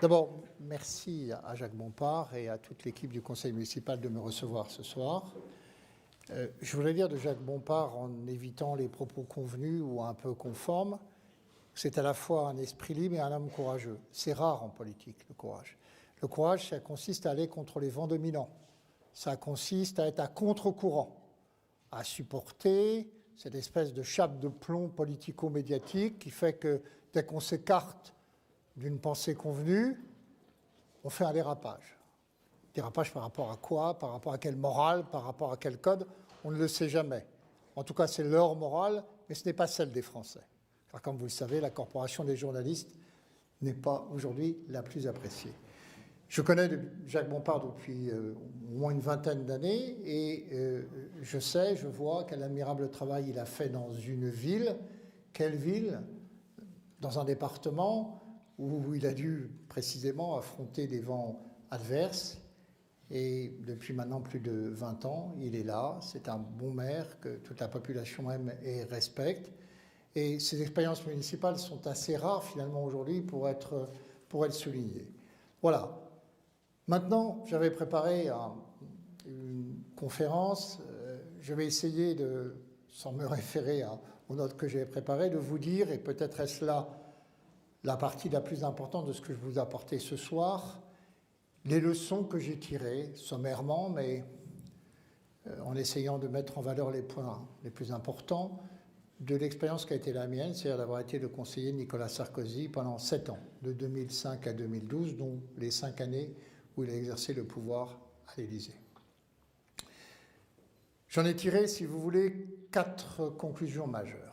D'abord, merci à Jacques Bompard et à toute l'équipe du Conseil municipal de me recevoir ce soir. Je voudrais dire de Jacques Bompard, en évitant les propos convenus ou un peu conformes, c'est à la fois un esprit libre et un homme courageux. C'est rare en politique, le courage. Le courage, ça consiste à aller contre les vents dominants. Ça consiste à être à contre-courant, à supporter cette espèce de chape de plomb politico-médiatique qui fait que dès qu'on s'écarte d'une pensée convenue, on fait un dérapage. Dérapage par rapport à quoi? Par rapport à quelle morale? Par rapport à quel code? On ne le sait jamais. En tout cas, c'est leur morale, mais ce n'est pas celle des Français. Car comme vous le savez, la corporation des journalistes n'est pas aujourd'hui la plus appréciée. Je connais Jacques Bompard depuis au moins une vingtaine d'années et je vois quel admirable travail il a fait dans une ville. Quelle ville? Dans un département où il a dû précisément affronter des vents adverses. Et depuis maintenant plus de 20 ans, il est là. C'est un bon maire que toute la population aime et respecte. Et ces expériences municipales sont assez rares finalement aujourd'hui pour être soulignées. Voilà. Maintenant, j'avais préparé une conférence. Je vais essayer de, sans me référer aux notes que j'ai préparées, de vous dire, et peut-être est-ce là la partie la plus importante de ce que je vous ai apporté ce soir, les leçons que j'ai tirées, sommairement, mais en essayant de mettre en valeur les points les plus importants, de l'expérience qui a été la mienne, c'est-à-dire d'avoir été le conseiller de Nicolas Sarkozy pendant 7 ans, de 2005 à 2012, dont les 5 années où il a exercé le pouvoir à l'Élysée. J'en ai tiré, si vous voulez, 4 conclusions majeures,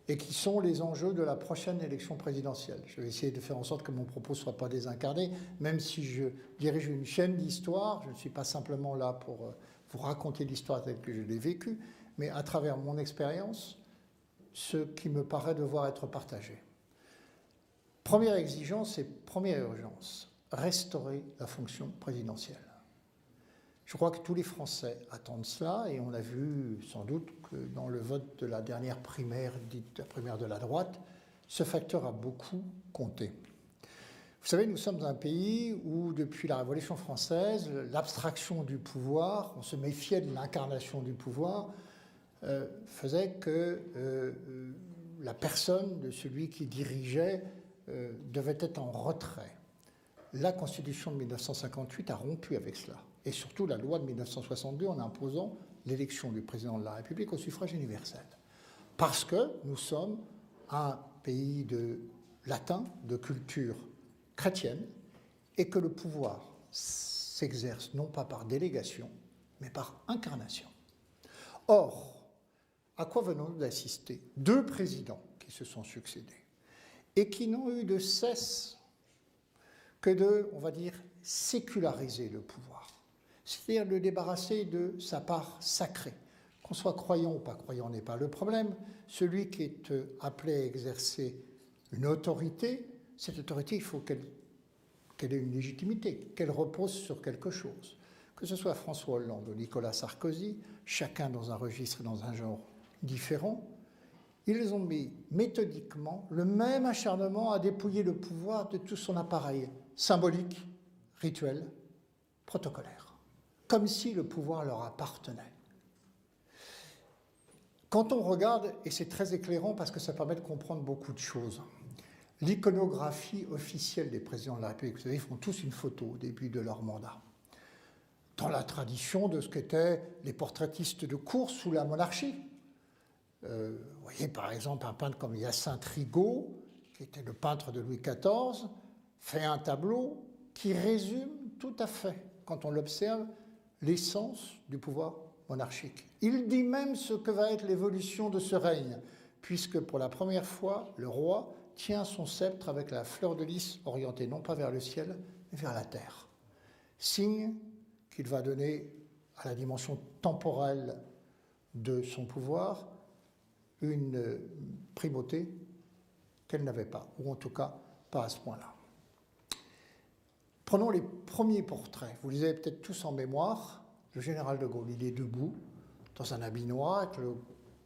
et qui sont les enjeux de la prochaine élection présidentielle. Je vais essayer de faire en sorte que mon propos ne soit pas désincarné, même si je dirige une chaîne d'histoire, je ne suis pas simplement là pour vous raconter l'histoire telle que je l'ai vécue, mais à travers mon expérience, ce qui me paraît devoir être partagé. Première exigence et première urgence, restaurer la fonction présidentielle. Je crois que tous les Français attendent cela et on a vu sans doute que dans le vote de la dernière primaire, dite la primaire de la droite, ce facteur a beaucoup compté. Vous savez, nous sommes un pays où, depuis la Révolution française, l'abstraction du pouvoir, on se méfiait de l'incarnation du pouvoir, faisait que la personne de celui qui dirigeait devait être en retrait. La Constitution de 1958 a rompu avec cela, et surtout la loi de 1962 en imposant l'élection du président de la République au suffrage universel. Parce que nous sommes un pays latin, de culture chrétienne, et que le pouvoir s'exerce non pas par délégation, mais par incarnation. Or, à quoi venons-nous d'assister? 2 présidents qui se sont succédés et qui n'ont eu de cesse que de, on va dire, séculariser le pouvoir, c'est-à-dire le débarrasser de sa part sacrée. Qu'on soit croyant ou pas croyant n'est pas le problème. Celui qui est appelé à exercer une autorité, cette autorité, il faut qu'elle ait une légitimité, qu'elle repose sur quelque chose. Que ce soit François Hollande ou Nicolas Sarkozy, chacun dans un registre et dans un genre différent, ils ont mis méthodiquement le même acharnement à dépouiller le pouvoir de tout son appareil symbolique, rituel, protocolaire, comme si le pouvoir leur appartenait. Quand on regarde, et c'est très éclairant parce que ça permet de comprendre beaucoup de choses, l'iconographie officielle des présidents de la République, vous savez, ils font tous une photo au début de leur mandat, dans la tradition de ce qu'étaient les portraitistes de cour sous la monarchie. Vous voyez par exemple un peintre comme Hyacinthe Rigaud, qui était le peintre de Louis XIV, fait un tableau qui résume tout à fait, quand on l'observe, l'essence du pouvoir monarchique. Il dit même ce que va être l'évolution de ce règne, puisque pour la première fois, le roi tient son sceptre avec la fleur de lys orientée non pas vers le ciel, mais vers la terre. Signe qu'il va donner à la dimension temporelle de son pouvoir une primauté qu'elle n'avait pas, ou en tout cas pas à ce point-là. Prenons les premiers portraits. Vous les avez peut-être tous en mémoire. Le général de Gaulle, il est debout, dans un habit noir, avec le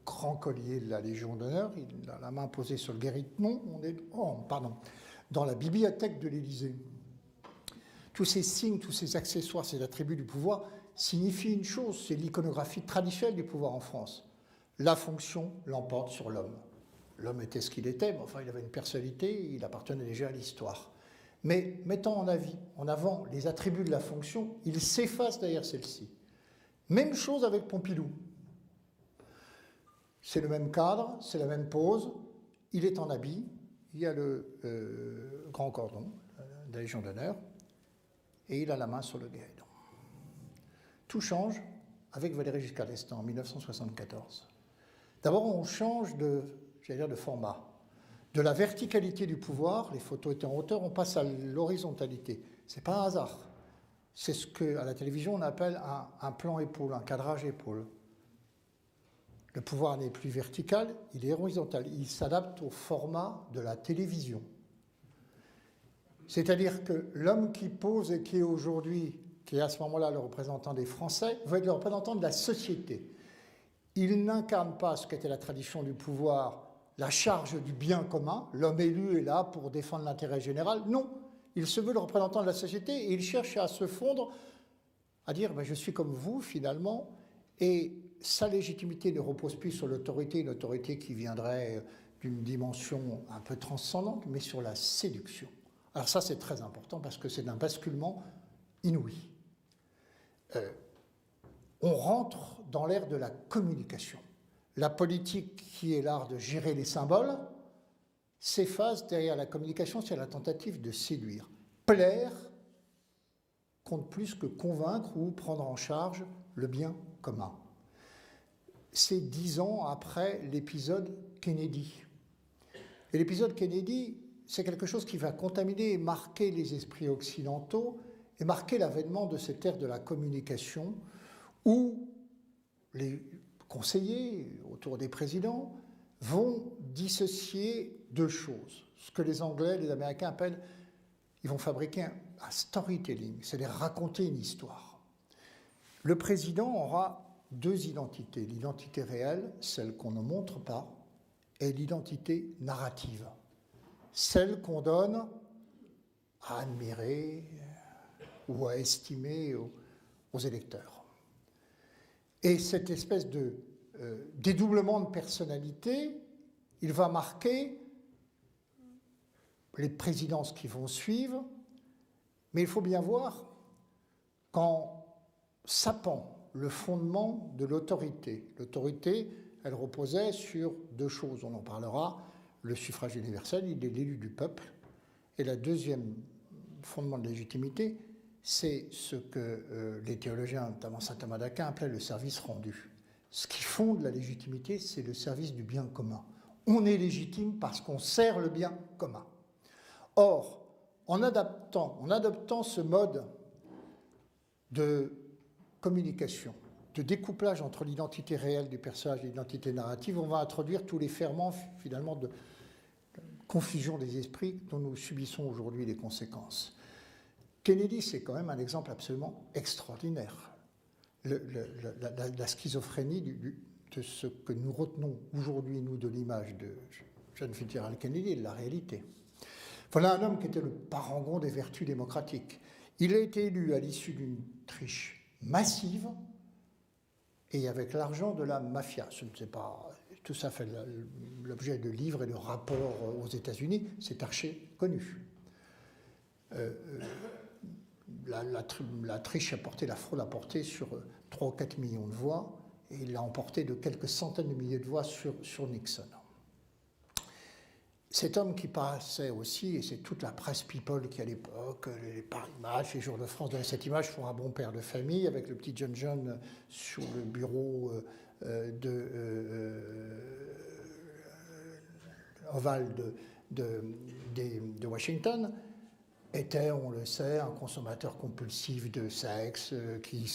grand collier de la Légion d'honneur, il a la main posée sur le guéridon. dans la bibliothèque de l'Élysée. Tous ces signes, tous ces accessoires, ces attributs du pouvoir signifient une chose, c'est l'iconographie traditionnelle du pouvoir en France. La fonction l'emporte sur l'homme. L'homme était ce qu'il était, mais enfin il avait une personnalité, il appartenait déjà à l'histoire. Mais mettant en avant les attributs de la fonction, il s'efface derrière celle-ci. Même chose avec Pompidou. C'est le même cadre, c'est la même pose, il est en habit, il y a le grand cordon de la Légion d'honneur, et il a la main sur le guéridon. Tout change avec Valéry Giscard d'Estaing en 1974. D'abord, on change de format. De la verticalité du pouvoir, les photos étaient en hauteur, on passe à l'horizontalité. Ce n'est pas un hasard. C'est ce qu'à la télévision on appelle un plan épaule, un cadrage épaule. Le pouvoir n'est plus vertical, il est horizontal. Il s'adapte au format de la télévision. C'est-à-dire que l'homme qui pose et qui est aujourd'hui, qui est à ce moment-là le représentant des Français, va être le représentant de la société. Il n'incarne pas ce qu'était la tradition du pouvoir, la charge du bien commun, l'homme élu est là pour défendre l'intérêt général. Non, il se veut le représentant de la société et il cherche à se fondre, à dire je suis comme vous finalement, et sa légitimité ne repose plus sur l'autorité, une autorité qui viendrait d'une dimension un peu transcendante, mais sur la séduction. Alors ça c'est très important parce que c'est un basculement inouï. On rentre dans l'ère de la communication. La politique, qui est l'art de gérer les symboles, s'efface derrière la communication, c'est la tentative de séduire. Plaire compte plus que convaincre ou prendre en charge le bien commun. C'est 10 ans après l'épisode Kennedy. Et l'épisode Kennedy, c'est quelque chose qui va contaminer et marquer les esprits occidentaux et marquer l'avènement de cette ère de la communication où les conseillers autour des présidents vont dissocier deux choses. Ce que les Anglais, les Américains appellent, ils vont fabriquer un storytelling, c'est-à-dire raconter une histoire. Le président aura deux identités, l'identité réelle, celle qu'on ne montre pas, et l'identité narrative, celle qu'on donne à admirer ou à estimer aux électeurs. Et cette espèce de dédoublement de personnalité, il va marquer les présidences qui vont suivre, mais il faut bien voir qu'en sapant le fondement de l'autorité, l'autorité, elle reposait sur deux choses, on en parlera, le suffrage universel, il est l'élu du peuple, et la deuxième fondement de légitimité, c'est ce que les théologiens, notamment saint Thomas d'Aquin, appelaient le service rendu. Ce qui fonde la légitimité, c'est le service du bien commun. On est légitime parce qu'on sert le bien commun. Or, en adoptant ce mode de communication, de découplage entre l'identité réelle du personnage et l'identité narrative, on va introduire tous les ferments, finalement, de confusion des esprits dont nous subissons aujourd'hui les conséquences. Kennedy, c'est quand même un exemple absolument extraordinaire. La schizophrénie de ce que nous retenons aujourd'hui, nous, de l'image de John Fitzgerald Kennedy et de la réalité. Voilà un homme qui était le parangon des vertus démocratiques. Il a été élu à l'issue d'une triche massive et avec l'argent de la mafia. Je ne sais pas, tout ça fait l'objet de livres et de rapports aux États-Unis, c'est archi connu. La triche a porté, la fraude a porté sur 3 ou 4 millions de voix et il l'a emporté de quelques centaines de milliers de voix sur Nixon. Cet homme qui passait aussi, et c'est toute la presse people qui à l'époque, les Paris Match, les Jours de France, donnaient cette image, font un bon père de famille avec le petit John sur le bureau ovale de Washington, était, on le sait, un consommateur compulsif de sexe, qui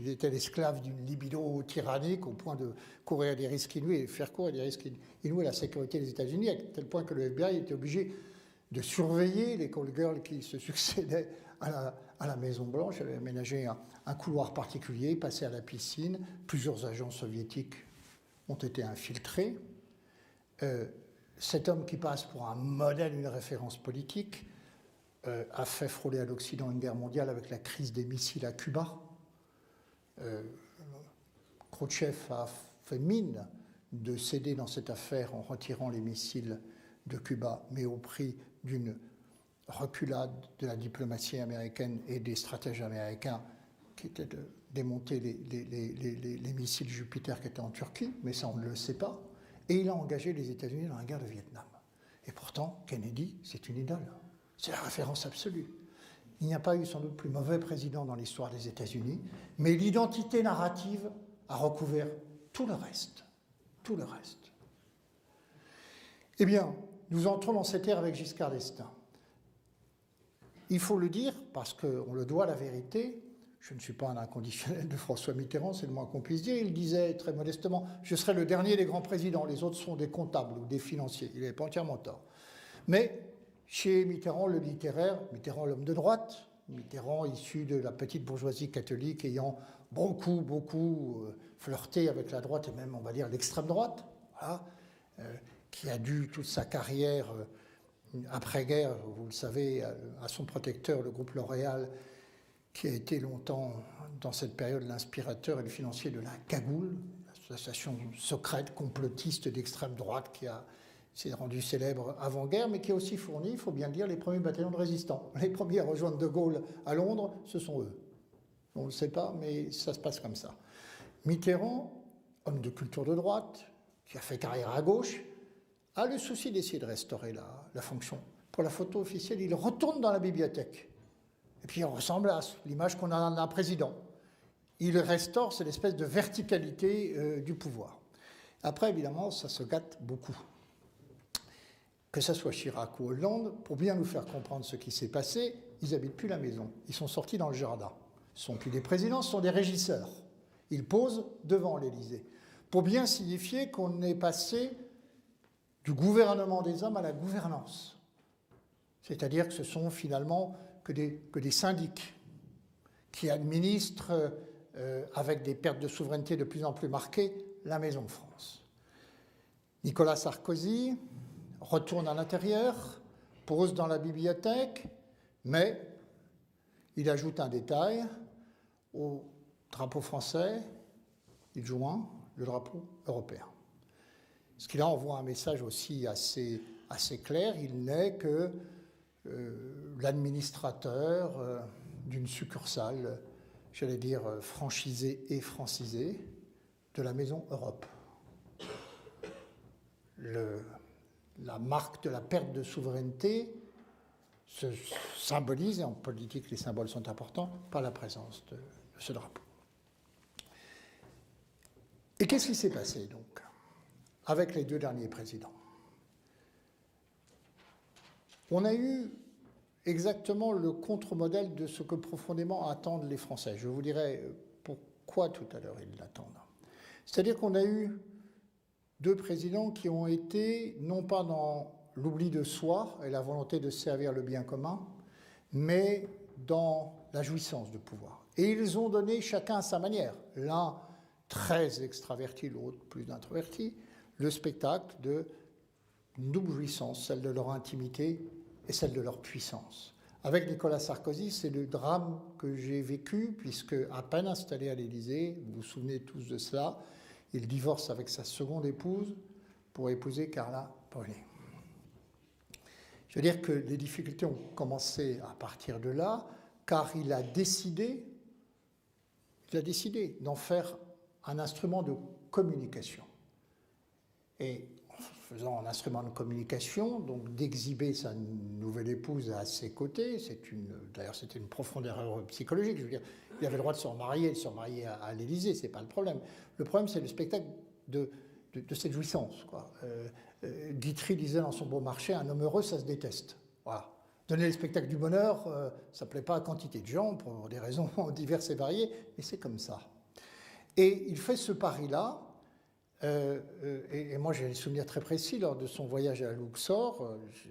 était l'esclave d'une libido tyrannique au point de courir des risques inouïs et faire courir des risques inouïs à la sécurité des États-Unis, à tel point que le FBI était obligé de surveiller les call girls qui se succédaient à la Maison-Blanche. Elle avait aménagé un couloir particulier, passé à la piscine. Plusieurs agents soviétiques ont été infiltrés. cet homme qui passe pour un modèle, une référence politique, a fait frôler à l'Occident une guerre mondiale avec la crise des missiles à Cuba. Khrouchtchev a fait mine de céder dans cette affaire en retirant les missiles de Cuba, mais au prix d'une reculade de la diplomatie américaine et des stratèges américains qui étaient de démonter les missiles Jupiter qui étaient en Turquie, mais ça on ne le sait pas. Et il a engagé les États-Unis dans la guerre de Vietnam. Et pourtant, Kennedy, c'est une idole. C'est la référence absolue. Il n'y a pas eu sans doute plus mauvais président dans l'histoire des États-Unis, mais l'identité narrative a recouvert tout le reste. Tout le reste. Eh bien, nous entrons dans cette ère avec Giscard d'Estaing. Il faut le dire, parce qu'on le doit à la vérité, je ne suis pas un inconditionnel de François Mitterrand, c'est le moins qu'on puisse dire, il disait très modestement « Je serai le dernier des grands présidents, les autres sont des comptables ou des financiers ». Il n'avait pas entièrement tort. Mais chez Mitterrand, le littéraire, Mitterrand l'homme de droite, Mitterrand issu de la petite bourgeoisie catholique ayant beaucoup flirté avec la droite et même, on va dire, l'extrême droite, voilà, qui a dû toute sa carrière après-guerre, vous le savez, à son protecteur, le groupe L'Oréal, qui a été longtemps, dans cette période, l'inspirateur et le financier de la Cagoule, l'association secrète, complotiste d'extrême droite qui s'est rendue célèbre avant-guerre, mais qui a aussi fourni, il faut bien le dire, les premiers bataillons de résistants. Les premiers à rejoindre De Gaulle à Londres, ce sont eux. On ne le sait pas, mais ça se passe comme ça. Mitterrand, homme de culture de droite, qui a fait carrière à gauche, a le souci d'essayer de restaurer la fonction. Pour la photo officielle, il retourne dans la bibliothèque. Et puis on ressemble à l'image qu'on a d'un président. Il restaure cette espèce de verticalité du pouvoir. Après, évidemment, ça se gâte beaucoup. Que ce soit Chirac ou Hollande, pour bien nous faire comprendre ce qui s'est passé, ils n'habitent plus la maison. Ils sont sortis dans le jardin. Ce ne sont plus des présidents, ce sont des régisseurs. Ils posent devant l'Élysée. Pour bien signifier qu'on est passé du gouvernement des hommes à la gouvernance. C'est-à-dire que ce sont finalement que des syndics qui administrent, avec des pertes de souveraineté de plus en plus marquées, la Maison de France. Nicolas Sarkozy retourne à l'intérieur, pose dans la bibliothèque, mais il ajoute un détail, au drapeau français, il joint le drapeau européen. Ce qui là envoie un message aussi assez clair, il n'est que l'administrateur d'une succursale, j'allais dire franchisée et francisée, de la Maison Europe. La marque de la perte de souveraineté se symbolise, et en politique les symboles sont importants, par la présence de ce drapeau. Et qu'est-ce qui s'est passé donc avec les deux derniers présidents? On a eu exactement le contre-modèle de ce que profondément attendent les Français. Je vous dirai pourquoi tout à l'heure ils l'attendent. C'est-à-dire qu'on a eu deux présidents qui ont été, non pas dans l'oubli de soi et la volonté de servir le bien commun, mais dans la jouissance du pouvoir. Et ils ont donné chacun à sa manière, l'un très extraverti, l'autre plus introverti, le spectacle d'une double jouissance, celle de leur intimité et celle de leur puissance. Avec Nicolas Sarkozy, c'est le drame que j'ai vécu, puisque à peine installé à l'Élysée, vous vous souvenez tous de cela, il divorce avec sa seconde épouse pour épouser Carla Bruni. Je veux dire que les difficultés ont commencé à partir de là, car il a décidé d'en faire un instrument de communication. Et en faisant un instrument de communication, donc d'exhiber sa nouvelle épouse à ses côtés, d'ailleurs c'était une profonde erreur psychologique. Je veux dire, il avait le droit de se remarier à l'Élysée, c'est pas le problème. Le problème, c'est le spectacle de cette jouissance, quoi. Guitry disait dans son Beau Marché, un homme heureux, ça se déteste. Voilà. Donner le spectacle du bonheur, ça ne plaît pas à quantité de gens, pour des raisons diverses et variées, mais c'est comme ça. Et il fait ce pari-là, et moi j'ai des souvenirs très précis lors de son voyage à Luxor, je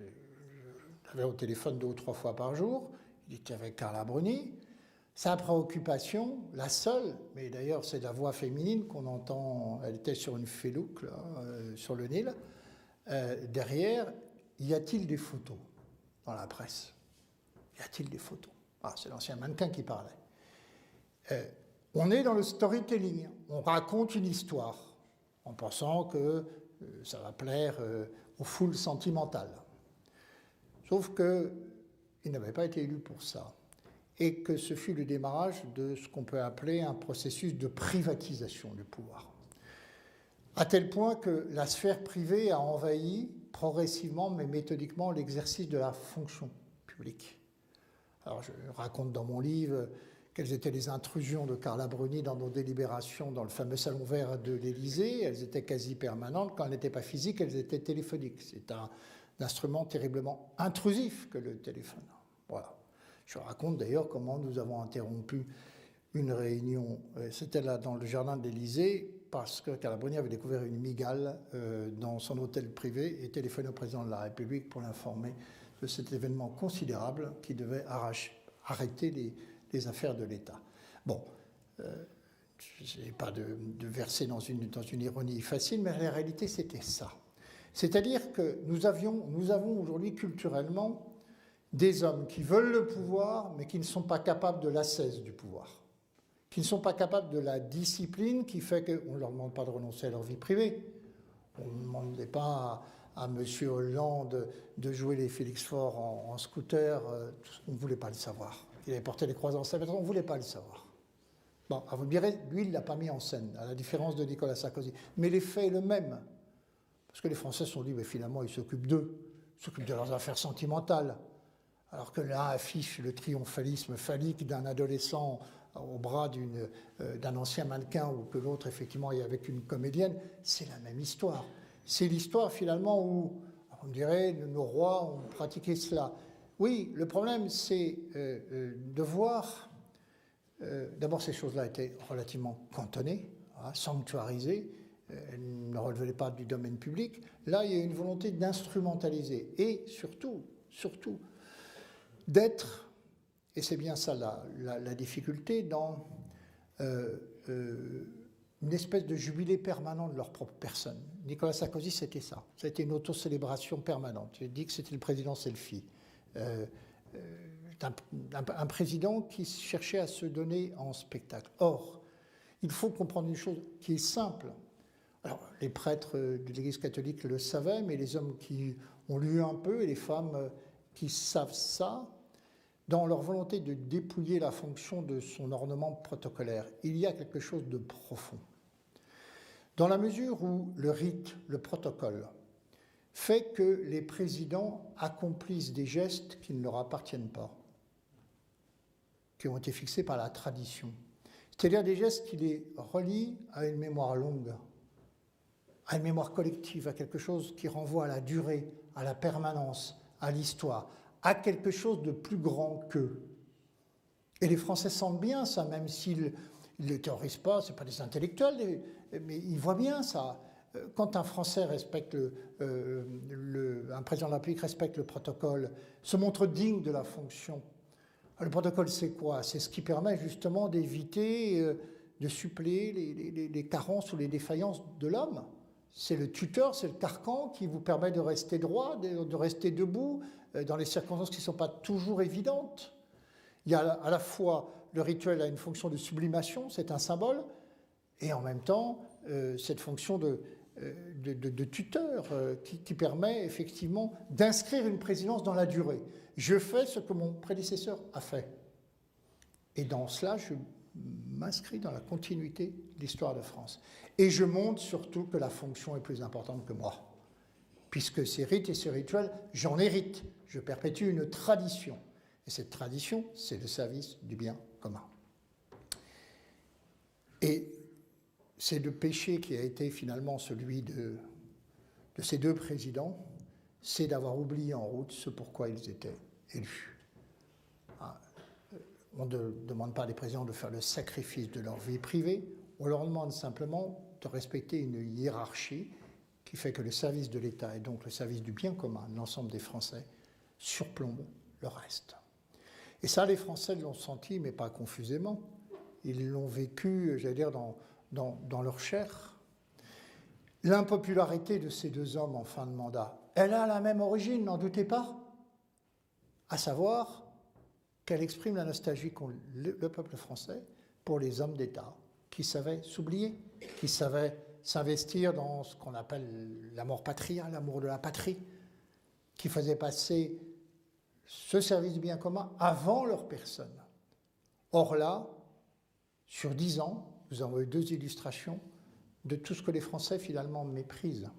l'avais au téléphone 2 ou 3 fois par jour, il était avec Carla Bruni. Sa préoccupation, la seule, mais d'ailleurs c'est la voix féminine qu'on entend, elle était sur une felouk là, sur le Nil, derrière, y a-t-il des photos dans la presse? Y a-t-il des photos? Ah, c'est l'ancien mannequin qui parlait. On est dans le storytelling, on raconte une histoire en pensant que ça va plaire aux foules sentimentales. Sauf qu'il n'avait pas été élu pour ça et que ce fut le démarrage de ce qu'on peut appeler un processus de privatisation du pouvoir. À tel point que la sphère privée a envahi progressivement mais méthodiquement l'exercice de la fonction publique. Alors je raconte dans mon livre quelles étaient les intrusions de Carla Bruni dans nos délibérations dans le fameux salon vert de l'Élysée. Elles étaient quasi permanentes. Quand elles n'étaient pas physiques, elles étaient téléphoniques. C'est un instrument terriblement intrusif que le téléphone. Voilà. Je raconte d'ailleurs comment nous avons interrompu une réunion, c'était là dans le jardin de l'Élysée, parce que Carla Bruni avait découvert une migale dans son hôtel privé et téléphoné au président de la République pour l'informer de cet événement considérable qui devait arrêter les affaires de l'État. Bon, je n'ai pas de verser dans une ironie facile, mais la réalité c'était ça. C'est-à-dire que nous avons aujourd'hui culturellement des hommes qui veulent le pouvoir, mais qui ne sont pas capables de l'ascèse du pouvoir, qui ne sont pas capables de la discipline qui fait qu'on ne leur demande pas de renoncer à leur vie privée. On ne demandait pas à M. Hollande de jouer les Félix Faure en scooter, on ne voulait pas le savoir. Il avait porté les croisants en sa maison, on ne voulait pas le savoir. Bon, vous me direz, lui, il ne l'a pas mis en scène, à la différence de Nicolas Sarkozy. Mais l'effet est le même. Parce que les Français se sont dit, mais finalement, ils s'occupent d'eux, ils s'occupent de leurs affaires sentimentales. Alors que l'un affiche le triomphalisme phallique d'un adolescent au bras d'un ancien mannequin ou que l'autre, effectivement, est avec une comédienne, c'est la même histoire. C'est l'histoire, finalement, où, on dirait, nos rois ont pratiqué cela. Oui, le problème, c'est de voir... D'abord, ces choses-là étaient relativement cantonnées, sanctuarisées, elles ne relevaient pas du domaine public. Là, il y a une volonté d'instrumentaliser et surtout, d'être, et c'est bien ça la difficulté, dans une espèce de jubilé permanent de leur propre personne. Nicolas Sarkozy, c'était ça. C'était une autocélébration permanente. J'ai dit que c'était le président selfie. Un président qui cherchait à se donner en spectacle. Or, il faut comprendre une chose qui est simple. Alors, les prêtres de l'Église catholique le savaient, mais les hommes qui ont lu un peu et les femmes qui savent ça, dans leur volonté de dépouiller la fonction de son ornement protocolaire, il y a quelque chose de profond. Dans la mesure où le rite, le protocole, fait que les présidents accomplissent des gestes qui ne leur appartiennent pas, qui ont été fixés par la tradition. C'est-à-dire des gestes qui les relient à une mémoire longue, à une mémoire collective, à quelque chose qui renvoie à la durée, à la permanence, à l'histoire, à quelque chose de plus grand qu'eux. Et les Français sentent bien ça, même s'ils ne le théorisent pas, ce n'est pas des intellectuels, mais ils voient bien ça. Quand un Français respecte un président de la République respecte le protocole, se montre digne de la fonction. Le protocole, c'est quoi? C'est ce qui permet justement d'éviter de suppléer les carences ou les défaillances de l'homme. C'est le tuteur, c'est le carcan qui vous permet de rester droit, de rester debout, dans les circonstances qui ne sont pas toujours évidentes. Il y a à la fois, le rituel a une fonction de sublimation, c'est un symbole, et en même temps, cette fonction de tuteur qui permet effectivement d'inscrire une présidence dans la durée. Je fais ce que mon prédécesseur a fait. Et dans cela, je m'inscris dans la continuité de l'histoire de France. Et je montre surtout que la fonction est plus importante que moi. Puisque ces rites et ces rituels, j'en hérite. Je perpétue une tradition. Et cette tradition, c'est le service du bien commun. Et c'est le péché qui a été finalement celui de ces deux présidents, c'est d'avoir oublié en route ce pourquoi ils étaient élus. On ne demande pas à des présidents de faire le sacrifice de leur vie privée, on leur demande simplement de respecter une hiérarchie qui fait que le service de l'État et donc le service du bien commun de l'ensemble des Français surplombe le reste. Et ça, les Français l'ont senti, mais pas confusément. Ils l'ont vécu, j'allais dire, dans leur chair. L'impopularité de ces deux hommes en fin de mandat, elle a la même origine, n'en doutez pas, à savoir qu'elle exprime la nostalgie qu'ont le peuple français pour les hommes d'État qui savaient s'oublier, qui savaient s'investir dans ce qu'on appelle l'amour patria, l'amour de la patrie, qui faisaient passer ce service du bien commun avant leur personne. Or là, sur 10 ans, nous avons eu 2 illustrations de tout ce que les Français finalement méprisent.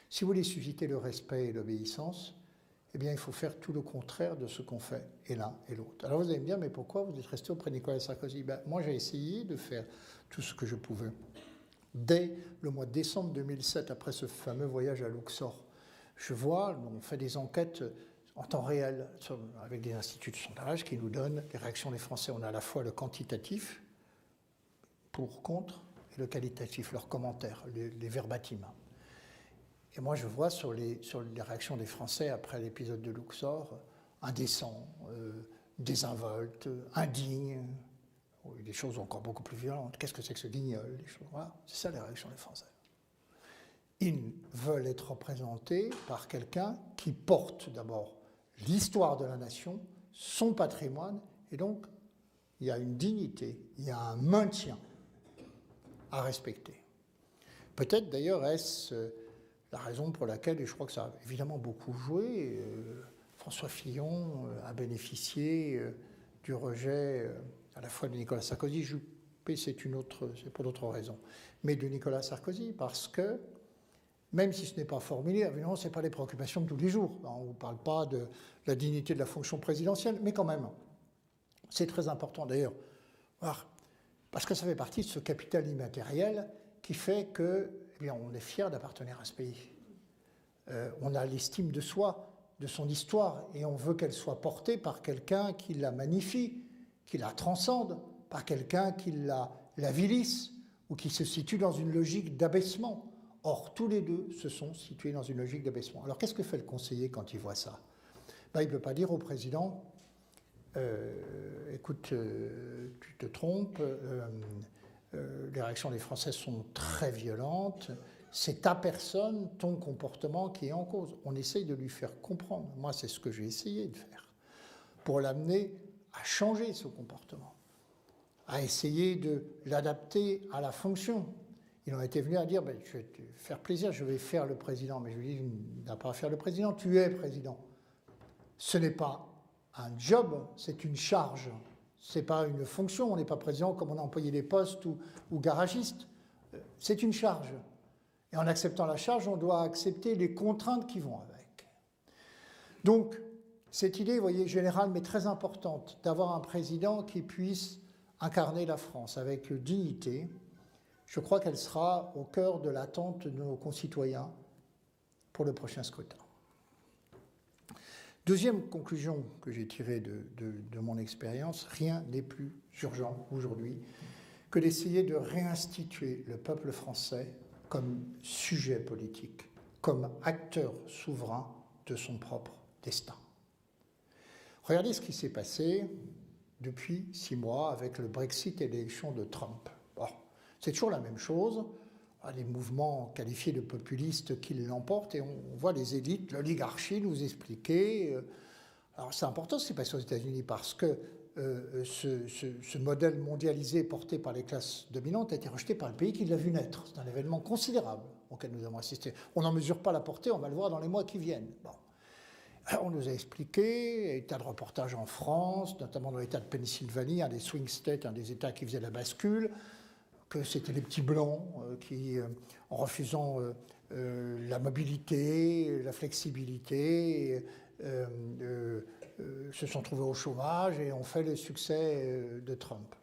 Si vous voulez susciter le respect et l'obéissance, eh bien il faut faire tout le contraire de ce qu'ont fait et l'un et l'autre. Alors vous allez me dire, mais pourquoi vous êtes resté auprès de Nicolas Sarkozy? Moi j'ai essayé de faire tout ce que je pouvais. Dès le mois de décembre 2007, après ce fameux voyage à Luxor, je vois, on fait des enquêtes en temps réel avec des instituts de sondage qui nous donnent les réactions des Français. On a à la fois le quantitatif, pour, contre, et le qualitatif, leurs commentaires, les verbatim. Et moi, je vois sur les réactions des Français après l'épisode de Luxor, indécent, désinvolte, indigne, des choses encore beaucoup plus violentes. Qu'est-ce que c'est que ce guignol? Voilà. C'est ça les réactions des Français. Ils veulent être représentés par quelqu'un qui porte d'abord l'histoire de la nation, son patrimoine, et donc il y a une dignité, il y a un maintien à respecter. Peut-être d'ailleurs est-ce la raison pour laquelle, et je crois que ça a évidemment beaucoup joué, François Fillon a bénéficié du rejet à la fois de Nicolas Sarkozy, Juppé c'est pour d'autres raisons, mais de Nicolas Sarkozy, parce que même si ce n'est pas formulé, évidemment, ce n'est pas les préoccupations de tous les jours. On ne vous parle pas de la dignité de la fonction présidentielle, mais quand même, c'est très important d'ailleurs, parce que ça fait partie de ce capital immatériel qui fait que, eh bien, on est fier d'appartenir à ce pays. On a l'estime de soi, de son histoire, et on veut qu'elle soit portée par quelqu'un qui la magnifie, qui la transcende, par quelqu'un qui la vilisse, ou qui se situe dans une logique d'abaissement. Or, tous les deux se sont situés dans une logique d'abaissement. Alors, qu'est-ce que fait le conseiller quand il voit ça? Il ne peut pas dire au président, écoute, tu te trompes, les réactions des Français sont très violentes, c'est ta personne, ton comportement qui est en cause. On essaye de lui faire comprendre. Moi, c'est ce que j'ai essayé de faire, pour l'amener à changer ce comportement, à essayer de l'adapter à la fonction. Ils ont été venus à dire, je vais te faire plaisir, je vais faire le président. Mais je lui dis, tu n'as pas à faire le président, tu es président. Ce n'est pas un job, c'est une charge. Ce n'est pas une fonction, on n'est pas président comme on a employé des postes ou garagiste. C'est une charge. Et en acceptant la charge, on doit accepter les contraintes qui vont avec. Donc, cette idée, vous voyez, générale, mais très importante, d'avoir un président qui puisse incarner la France avec dignité, je crois qu'elle sera au cœur de l'attente de nos concitoyens pour le prochain scrutin. Deuxième conclusion que j'ai tirée de mon expérience, rien n'est plus urgent aujourd'hui que d'essayer de réinstituer le peuple français comme sujet politique, comme acteur souverain de son propre destin. Regardez ce qui s'est passé depuis 6 mois avec le Brexit et l'élection de Trump. Bon, c'est toujours la même chose, les mouvements qualifiés de populistes qui l'emportent, et on voit les élites, l'oligarchie nous expliquer. Alors c'est important ce qui s'est passé aux États-Unis parce que ce modèle mondialisé porté par les classes dominantes a été rejeté par le pays qui l'a vu naître. C'est un événement considérable auquel nous avons assisté. On n'en mesure pas la portée, on va le voir dans les mois qui viennent. Bon. Alors, on nous a expliqué, des tas de reportages en France, notamment dans l'État de Pennsylvanie, un des swing states, un des États qui faisait la bascule, que c'était les petits blancs qui, en refusant la mobilité, la flexibilité, se sont trouvés au chômage et ont fait le succès de Trump.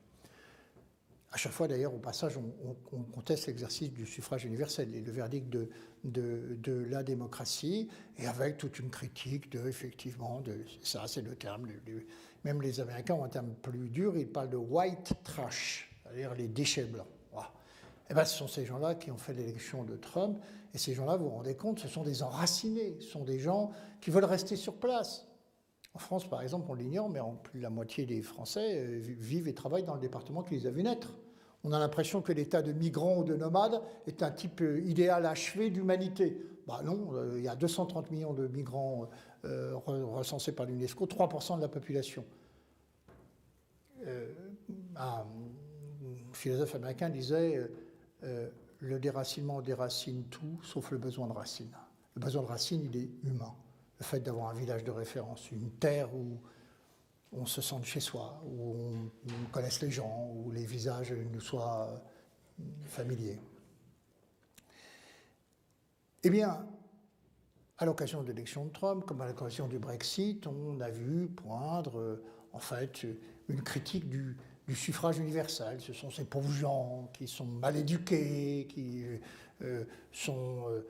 À chaque fois, d'ailleurs, au passage, on conteste l'exercice du suffrage universel et le verdict de la démocratie, et avec toute une critique effectivement, ça c'est le terme, même les Américains ont un terme plus dur, ils parlent de white trash, c'est-à-dire les déchets blancs. Voilà. Et bien, ce sont ces gens-là qui ont fait l'élection de Trump, et ces gens-là, vous vous rendez compte, ce sont des enracinés, ce sont des gens qui veulent rester sur place. En France, par exemple, on l'ignore, mais plus de la moitié des Français vivent et travaillent dans le département qui les a vus naître. On a l'impression que l'état de migrant ou de nomade est un type idéal achevé d'humanité. Bah non, il y a 230 millions de migrants recensés par l'UNESCO, 3% de la population. Un philosophe américain disait le déracinement déracine tout sauf le besoin de racine. Le besoin de racine, il est humain. Le fait d'avoir un village de référence, une terre où on se sente chez soi, où on connaisse les gens, où les visages nous soient familiers. Eh bien, à l'occasion de l'élection de Trump, comme à l'occasion du Brexit, on a vu poindre, en fait, une critique du suffrage universel. Ce sont ces pauvres gens qui sont mal éduqués, qui font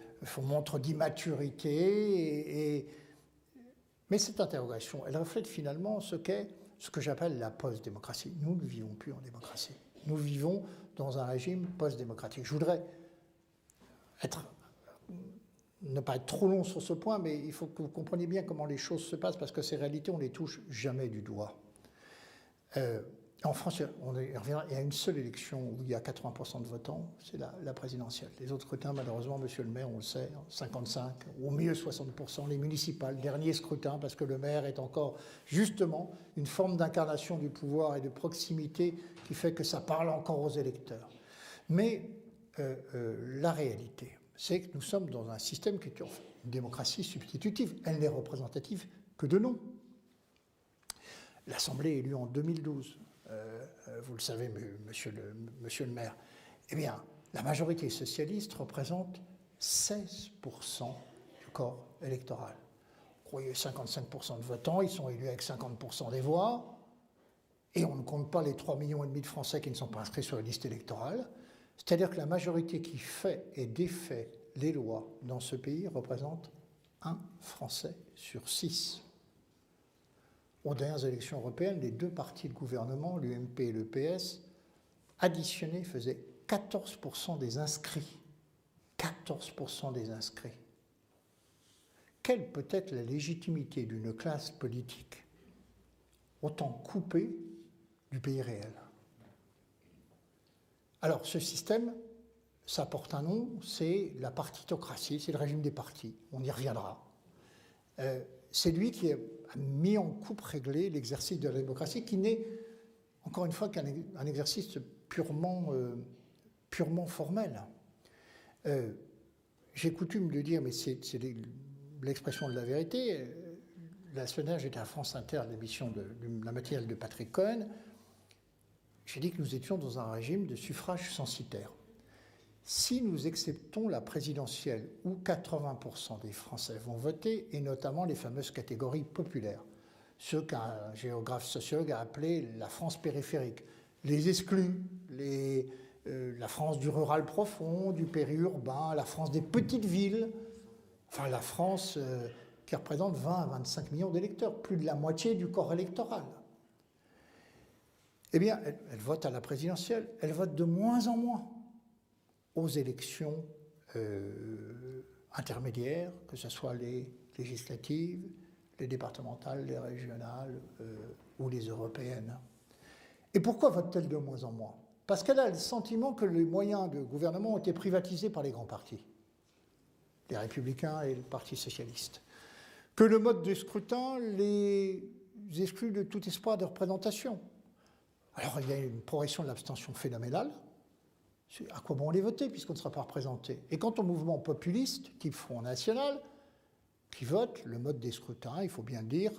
montre d'immaturité. Mais cette interrogation, elle reflète finalement ce que j'appelle la post-démocratie. Nous ne vivons plus en démocratie. Nous vivons dans un régime post-démocratique. Je voudrais ne pas être trop long sur ce point, mais il faut que vous compreniez bien comment les choses se passent, parce que ces réalités, on ne les touche jamais du doigt. En France, il y a une seule élection où il y a 80% de votants, c'est la présidentielle. Les autres scrutins, malheureusement, monsieur le maire, on le sait, 55, au mieux 60%, les municipales, dernier scrutin, parce que le maire est encore justement une forme d'incarnation du pouvoir et de proximité qui fait que ça parle encore aux électeurs. Mais la réalité, c'est que nous sommes dans un système qui est une démocratie substitutive. Elle n'est représentative que de nom. L'Assemblée est élue en 2012. Vous le savez, monsieur le maire. Eh bien, la majorité socialiste représente 16% du corps électoral. Il y a 55% de votants, ils sont élus avec 50% des voix, et on ne compte pas les 3,5 millions de Français qui ne sont pas inscrits sur la liste électorale. C'est-à-dire que la majorité qui fait et défait les lois dans ce pays représente 1 Français sur 6. Aux dernières élections européennes, les deux partis de gouvernement, l'UMP et le PS, additionnés faisaient 14% des inscrits. 14% des inscrits. Quelle peut être la légitimité d'une classe politique autant coupée du pays réel ? Alors, ce système, ça porte un nom, c'est la partitocratie, c'est le régime des partis. On y reviendra. C'est lui qui a mis en coupe réglée l'exercice de la démocratie, qui n'est, encore une fois, qu'un exercice purement formel. J'ai coutume de dire, mais c'est l'expression de la vérité. La semaine dernière, j'étais à France Inter, l'émission de la matinale de Patrick Cohen. J'ai dit que nous étions dans un régime de suffrage censitaire. Si nous acceptons la présidentielle où 80% des Français vont voter, et notamment les fameuses catégories populaires, ce qu'un géographe sociologue a appelé la France périphérique, les exclus, la France du rural profond, du périurbain, la France des petites villes, enfin la France qui représente 20 à 25 millions d'électeurs, plus de la moitié du corps électoral. Eh bien, elle vote à la présidentielle, elle vote de moins en moins aux élections intermédiaires, que ce soit les législatives, les départementales, les régionales ou les européennes. Et pourquoi vote-t-elle de moins en moins ? Parce qu'elle a le sentiment que les moyens de gouvernement ont été privatisés par les grands partis, les Républicains et le Parti socialiste. Que le mode de scrutin les exclut de tout espoir de représentation. Alors il y a une progression de l'abstention phénoménale. À quoi bon les voter puisqu'on ne sera pas représenté ? Et quant au mouvement populiste, type Front National, qui vote, le mode des scrutins, il faut bien le dire,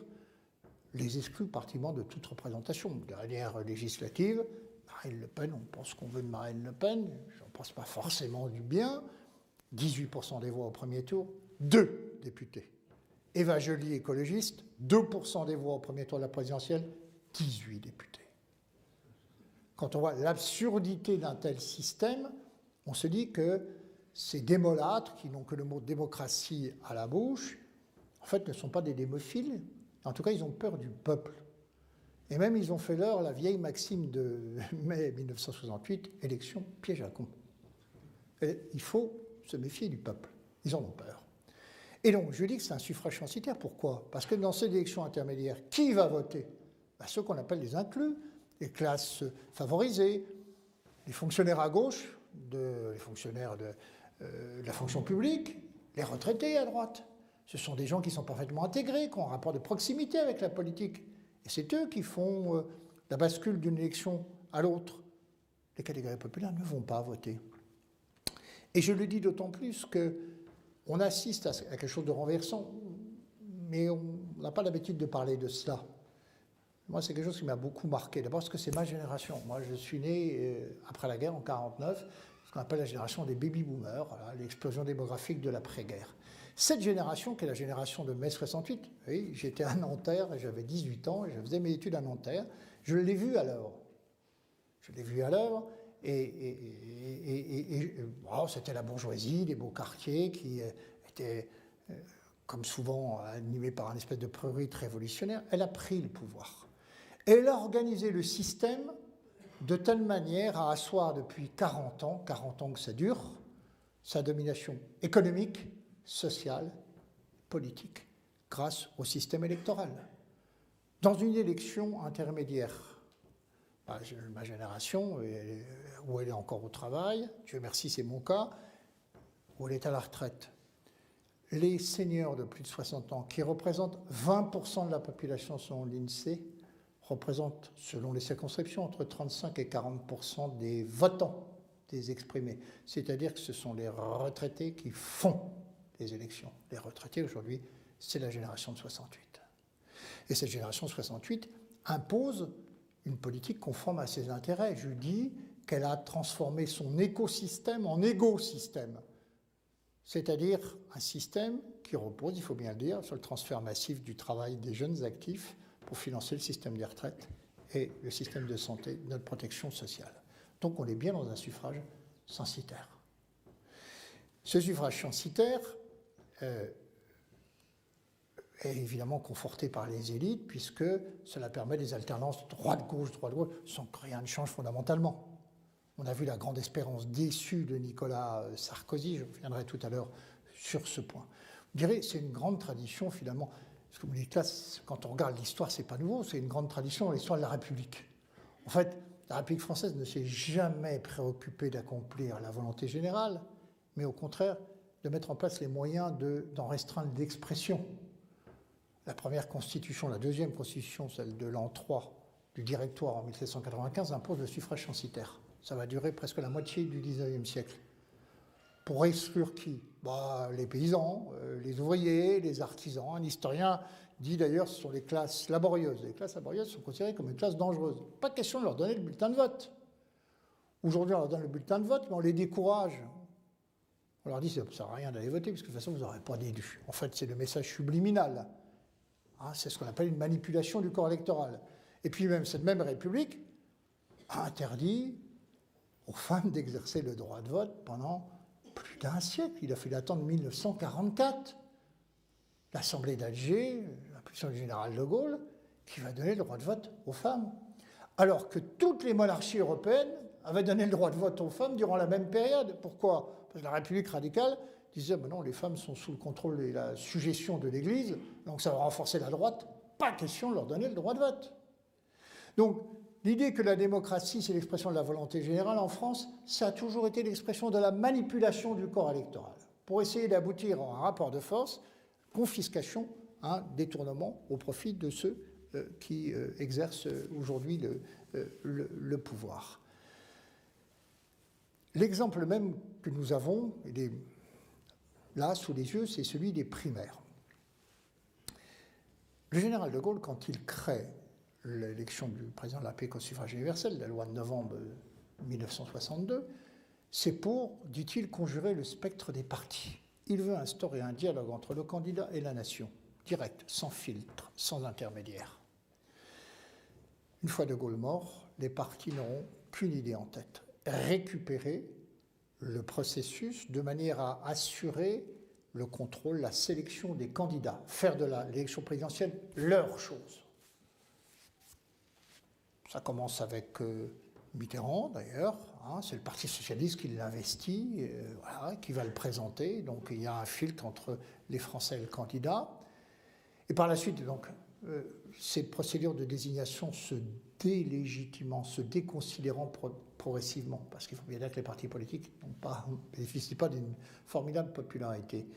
les exclut pratiquement de toute représentation. Dernière législative, Marine Le Pen, on pense qu'on veut de Marine Le Pen, je n'en pense pas forcément du bien, 18% des voix au premier tour, 2 députés. Eva Joly, écologiste, 2% des voix au premier tour de la présidentielle, 18 députés. Quand on voit l'absurdité d'un tel système, on se dit que ces démolâtres, qui n'ont que le mot démocratie à la bouche, en fait ne sont pas des démophiles. En tout cas, ils ont peur du peuple. Et même, ils ont fait leur la vieille maxime de mai 1968, élection piège à con. Et il faut se méfier du peuple. Ils en ont peur. Et donc, je dis que c'est un suffrage censitaire. Pourquoi ? Parce que dans ces élections intermédiaires, qui va voter ? Ceux qu'on appelle les inclus, les classes favorisées, les fonctionnaires à gauche, les fonctionnaires de la fonction publique, les retraités à droite. Ce sont des gens qui sont parfaitement intégrés, qui ont un rapport de proximité avec la politique. Et c'est eux qui font la bascule d'une élection à l'autre. Les catégories populaires ne vont pas voter. Et je le dis d'autant plus qu'on assiste à quelque chose de renversant, mais on n'a pas l'habitude de parler de cela. Moi, c'est quelque chose qui m'a beaucoup marqué. D'abord parce que c'est ma génération. Moi, je suis né après la guerre, en 1949, ce qu'on appelle la génération des baby-boomers, voilà, l'explosion démographique de l'après-guerre. Cette génération, qui est la génération de mai 68, oui, j'étais à Nanterre, j'avais 18 ans, et je faisais mes études à Nanterre, je l'ai vu à l'œuvre. Je l'ai vu à l'œuvre, oh, c'était la bourgeoisie, les beaux quartiers qui étaient, comme souvent, animés par un espèce de prurit révolutionnaire. Elle a pris le pouvoir. Elle a organisé le système de telle manière à asseoir depuis 40 ans que ça dure, sa domination économique, sociale, politique, grâce au système électoral. Dans une élection intermédiaire, ma génération, où elle est encore au travail, Dieu merci c'est mon cas, où elle est à la retraite, les seniors de plus de 60 ans, qui représentent 20% de la population selon l'INSEE, représentent, selon les circonscriptions, entre 35 et 40% des votants, des exprimés. C'est-à-dire que ce sont les retraités qui font les élections. Les retraités, aujourd'hui, c'est la génération de 68. Et cette génération de 68 impose une politique conforme à ses intérêts. Je dis qu'elle a transformé son écosystème en égosystème. C'est-à-dire un système qui repose, il faut bien le dire, sur le transfert massif du travail des jeunes actifs pour financer le système des retraites et le système de santé, de notre protection sociale. Donc on est bien dans un suffrage censitaire. Ce suffrage censitaire est évidemment conforté par les élites, puisque cela permet des alternances droite-gauche, sans que rien ne change fondamentalement. On a vu la grande espérance déçue de Nicolas Sarkozy, je reviendrai tout à l'heure sur ce point. Vous direz, c'est une grande tradition finalement. Parce que vous dites là, quand on regarde l'histoire, c'est pas nouveau, c'est une grande tradition dans l'histoire de la République. En fait, la République française ne s'est jamais préoccupée d'accomplir la volonté générale, mais au contraire, de mettre en place les moyens d'en restreindre l'expression. La première constitution, la deuxième constitution, celle de l'an 3 du Directoire en 1795, impose le suffrage censitaire. Ça va durer presque la moitié du XIXe siècle. Pour exclure qui ? Les paysans, les ouvriers, les artisans. Un historien dit d'ailleurs que ce sont les classes laborieuses. Les classes laborieuses sont considérées comme une classe dangereuse. Pas question de leur donner le bulletin de vote. Aujourd'hui, on leur donne le bulletin de vote, mais on les décourage. On leur dit que ça ne sert à rien d'aller voter, parce que de toute façon, vous n'aurez pas d'élu. En fait, c'est le message subliminal. C'est ce qu'on appelle une manipulation du corps électoral. Et puis même cette même République a interdit aux femmes d'exercer le droit de vote pendant plus d'un siècle. Il a fallu attendre 1944. L'Assemblée d'Alger, l'impulsion du général de Gaulle, qui va donner le droit de vote aux femmes. Alors que toutes les monarchies européennes avaient donné le droit de vote aux femmes durant la même période. Pourquoi ? Parce que la République radicale disait non, les femmes sont sous le contrôle et la suggestion de l'Église, donc ça va renforcer la droite. Pas question de leur donner le droit de vote. Donc, l'idée que la démocratie, c'est l'expression de la volonté générale en France, ça a toujours été l'expression de la manipulation du corps électoral. Pour essayer d'aboutir à un rapport de force, confiscation, détournement au profit de ceux qui exercent aujourd'hui le pouvoir. L'exemple même que nous avons, là, sous les yeux, c'est celui des primaires. Le général de Gaulle, quand il crée l'élection du président de la République au suffrage universel, la loi de novembre 1962, c'est pour, dit-il, conjurer le spectre des partis. Il veut instaurer un dialogue entre le candidat et la nation, direct, sans filtre, sans intermédiaire. Une fois de Gaulle mort, les partis n'auront qu'une idée en tête, récupérer le processus de manière à assurer le contrôle, la sélection des candidats, faire de l'élection présidentielle leur chose. Ça commence avec Mitterrand, d'ailleurs, c'est le Parti socialiste qui l'investit, qui va le présenter, donc il y a un filtre entre les Français et le candidat. Et par la suite, donc, ces procédures de désignation se délégitimant, se déconsidérant progressivement, parce qu'il faut bien dire que les partis politiques ne bénéficient pas d'une formidable popularité.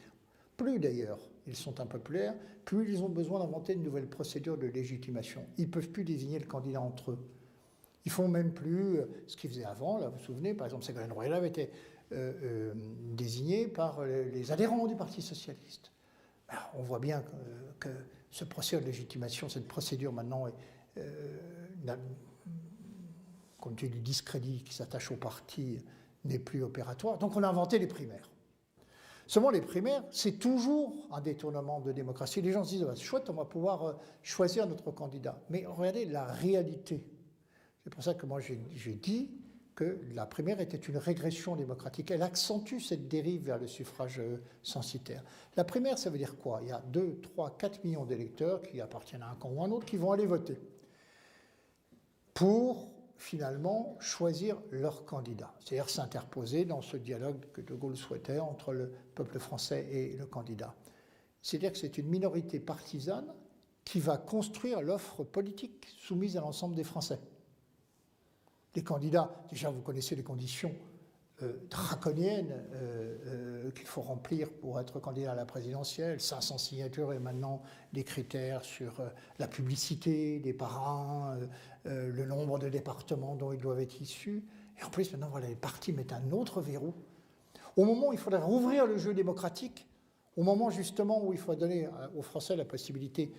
Plus d'ailleurs ils sont impopulaires, plus ils ont besoin d'inventer une nouvelle procédure de légitimation. Ils ne peuvent plus désigner le candidat entre eux. Ils ne font même plus ce qu'ils faisaient avant. Là, vous vous souvenez, par exemple, Ségolène Royal avait été désigné par les adhérents du Parti socialiste. Alors, on voit bien que ce procédure de légitimation, cette procédure maintenant, compte tenu du discrédit qui s'attache au parti, n'est plus opératoire. Donc on a inventé les primaires. Seulement les primaires, c'est toujours un détournement de démocratie. Les gens se disent, c'est chouette, on va pouvoir choisir notre candidat. Mais regardez la réalité. C'est pour ça que moi j'ai dit que la primaire était une régression démocratique. Elle accentue cette dérive vers le suffrage censitaire. La primaire, ça veut dire quoi? Il y a 2, 3, 4 millions d'électeurs qui appartiennent à un camp ou à un autre qui vont aller voter pour finalement choisir leur candidat, c'est-à-dire s'interposer dans ce dialogue que De Gaulle souhaitait entre le peuple français et le candidat. C'est-à-dire que c'est une minorité partisane qui va construire l'offre politique soumise à l'ensemble des Français. Les candidats, déjà vous connaissez les conditions draconiennes qu'il faut remplir pour être candidat à la présidentielle, 500 signatures et maintenant des critères sur la publicité des parrains, le nombre de départements dont ils doivent être issus. Et en plus, maintenant, voilà, les partis mettent un autre verrou. Au moment où il faudrait rouvrir le jeu démocratique, au moment justement où il faut donner aux Français la possibilité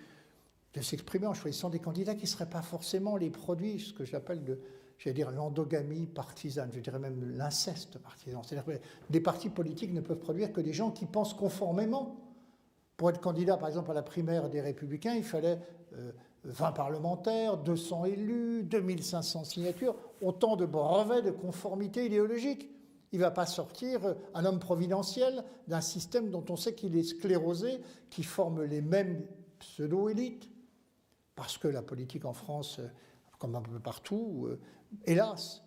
de s'exprimer en choisissant des candidats qui ne seraient pas forcément les produits, ce que j'appelle l'endogamie partisane, je dirais même l'inceste partisan. C'est-à-dire que des partis politiques ne peuvent produire que des gens qui pensent conformément. Pour être candidat, par exemple, à la primaire des Républicains, il fallait 20 parlementaires, 200 élus, 2500 signatures, autant de brevets de conformité idéologique. Il ne va pas sortir un homme providentiel d'un système dont on sait qu'il est sclérosé, qui forme les mêmes pseudo-élites, parce que la politique en France, comme un peu partout, hélas,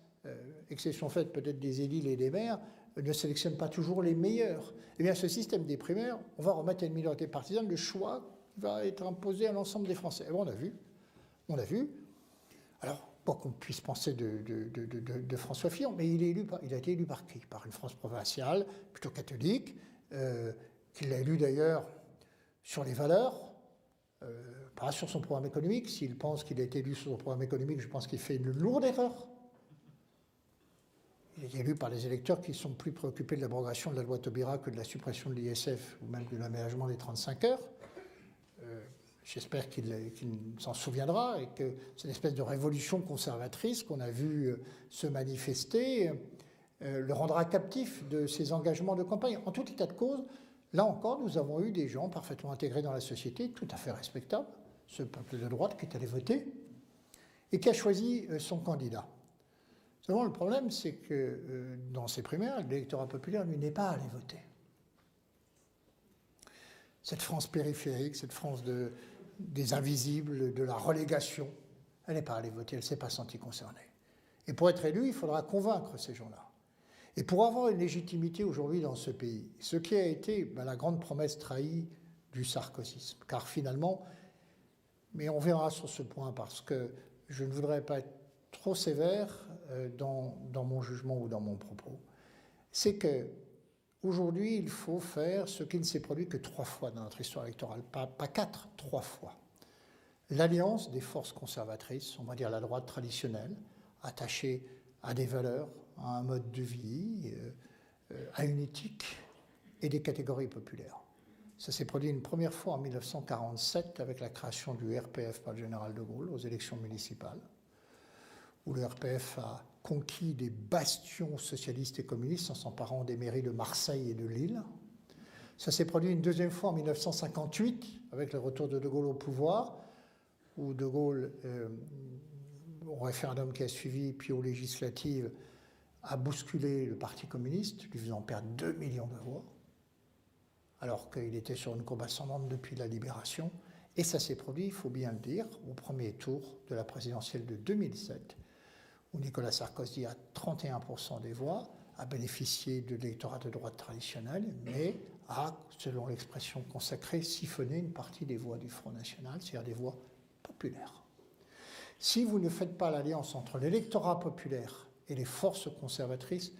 exception faite peut-être des édiles et des maires, ne sélectionne pas toujours les meilleurs. Eh bien, ce système des primaires, on va remettre à une minorité partisane le choix qui va être imposé à l'ensemble des Français. Et bon, on a vu. Alors, pas qu'on puisse penser de François Fillon, mais il a été élu par qui? Par une France provinciale, plutôt catholique, qu'il a élu d'ailleurs sur les valeurs, pas sur son programme économique. S'il pense qu'il a été élu sur son programme économique, je pense qu'il fait une lourde erreur. Il est élu par les électeurs qui sont plus préoccupés de l'abrogation de la loi Taubira que de la suppression de l'ISF ou même de l'aménagement des 35 heures. J'espère qu'il s'en souviendra et que cette espèce de révolution conservatrice qu'on a vu se manifester le rendra captif de ses engagements de campagne. En tout état de cause, là encore, nous avons eu des gens parfaitement intégrés dans la société, tout à fait respectables, ce peuple de droite qui est allé voter et qui a choisi son candidat. Seulement, le problème, c'est que dans ces primaires, l'électorat populaire, lui, n'est pas allé voter. Cette France périphérique, cette France des invisibles, de la relégation, elle n'est pas allée voter, elle ne s'est pas sentie concernée. Et pour être élu, il faudra convaincre ces gens-là. Et pour avoir une légitimité aujourd'hui dans ce pays, ce qui a été la grande promesse trahie du sarkozysme, car finalement, mais on verra sur ce point parce que je ne voudrais pas être trop sévère dans mon jugement ou dans mon propos, c'est que aujourd'hui, il faut faire ce qui ne s'est produit que 3 fois dans notre histoire électorale, pas 4, 3 fois. L'alliance des forces conservatrices, on va dire la droite traditionnelle, attachée à des valeurs, à un mode de vie, à une éthique et des catégories populaires. Ça s'est produit une première fois en 1947 avec la création du RPF par le général de Gaulle aux élections municipales, où le RPF a conquis des bastions socialistes et communistes en s'emparant des mairies de Marseille et de Lille. Ça s'est produit une deuxième fois en 1958 avec le retour de Gaulle au pouvoir, où De Gaulle, au référendum qui a suivi, puis aux législatives, a bousculé le Parti communiste, lui faisant perdre 2 millions de voix, alors qu'il était sur une courbe ascendante depuis la libération. Et ça s'est produit, il faut bien le dire, au premier tour de la présidentielle de 2007, où Nicolas Sarkozy a 31% des voix, a bénéficié de l'électorat de droite traditionnel, mais a, selon l'expression consacrée, siphonné une partie des voix du Front National, c'est-à-dire des voix populaires. Si vous ne faites pas l'alliance entre l'électorat populaire et les forces conservatrices,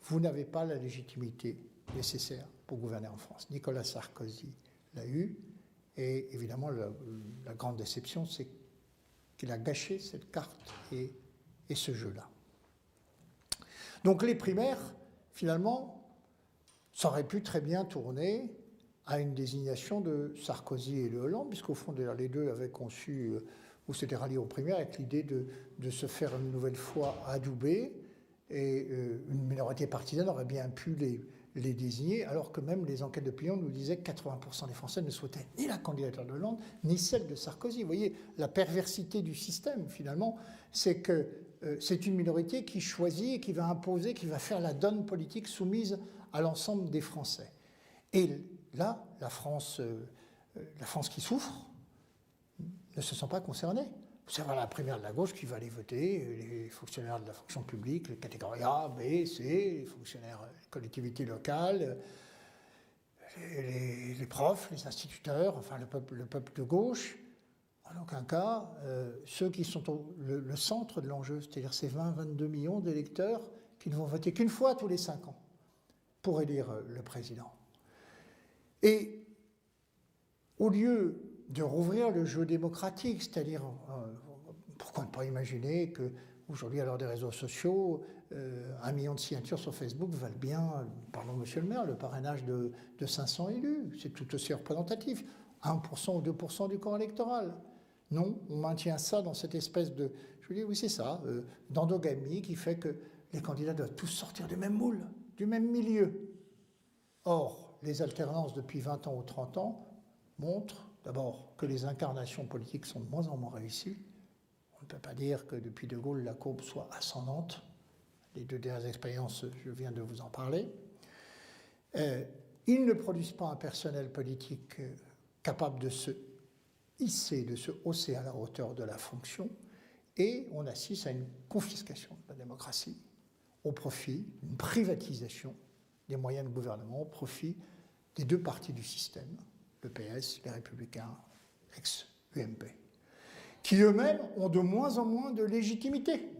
vous n'avez pas la légitimité nécessaire pour gouverner en France. Nicolas Sarkozy l'a eu, et évidemment, la grande déception, c'est qu'il a gâché cette carte et ce jeu-là. Donc les primaires, finalement, ça aurait pu très bien tourner à une désignation de Sarkozy et de Hollande, puisqu'au fond, les deux avaient conçu ou s'étaient ralliés aux primaires avec l'idée de se faire une nouvelle fois adouber, et une minorité partisane aurait bien pu les désigner, alors que même les enquêtes d'opinion nous disaient que 80% des Français ne souhaitaient ni la candidature de Hollande, ni celle de Sarkozy. Vous voyez, la perversité du système, finalement, c'est que c'est une minorité qui choisit et qui va imposer, qui va faire la donne politique soumise à l'ensemble des Français. Et là, la France qui souffre ne se sent pas concernée. C'est la primaire de la gauche qui va aller voter, les fonctionnaires de la fonction publique, les catégories A, B, C, les fonctionnaires des collectivités locales, les profs, les instituteurs, enfin le peuple de gauche. En aucun cas, ceux qui sont le centre de l'enjeu, c'est-à-dire ces 20-22 millions d'électeurs qui ne vont voter qu'une fois tous les 5 ans pour élire le président. Et au lieu de rouvrir le jeu démocratique, c'est-à-dire, pourquoi ne pas imaginer qu'aujourd'hui, à l'heure des réseaux sociaux, 1 million de signatures sur Facebook valent bien, pardon monsieur le maire, le parrainage de 500 élus. C'est tout aussi représentatif. 1% ou 2% du corps électoral. Non, on maintient ça dans cette espèce de, je vous dis, oui c'est ça, d'endogamie qui fait que les candidats doivent tous sortir du même moule, du même milieu. Or, les alternances depuis 20 ans ou 30 ans montrent d'abord que les incarnations politiques sont de moins en moins réussies. On ne peut pas dire que depuis De Gaulle, la courbe soit ascendante. Les 2 dernières expériences, je viens de vous en parler. Ils ne produisent pas un personnel politique capable de se hisser, de se hausser à la hauteur de la fonction, et on assiste à une confiscation de la démocratie au profit, une privatisation des moyens de gouvernement au profit des 2 partis du système, le PS, les Républicains, ex-UMP, qui eux-mêmes ont de moins en moins de légitimité,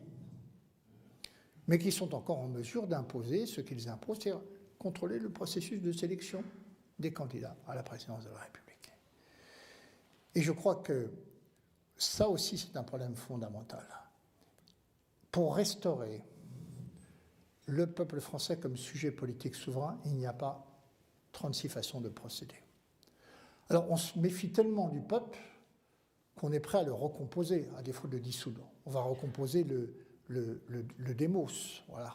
mais qui sont encore en mesure d'imposer ce qu'ils imposent, c'est-à-dire contrôler le processus de sélection des candidats à la présidence de la République. Et je crois que ça aussi, c'est un problème fondamental. Pour restaurer le peuple français comme sujet politique souverain, il n'y a pas 36 façons de procéder. Alors, on se méfie tellement du peuple qu'on est prêt à le recomposer, à défaut de le dissoudre. On va recomposer le démos, voilà.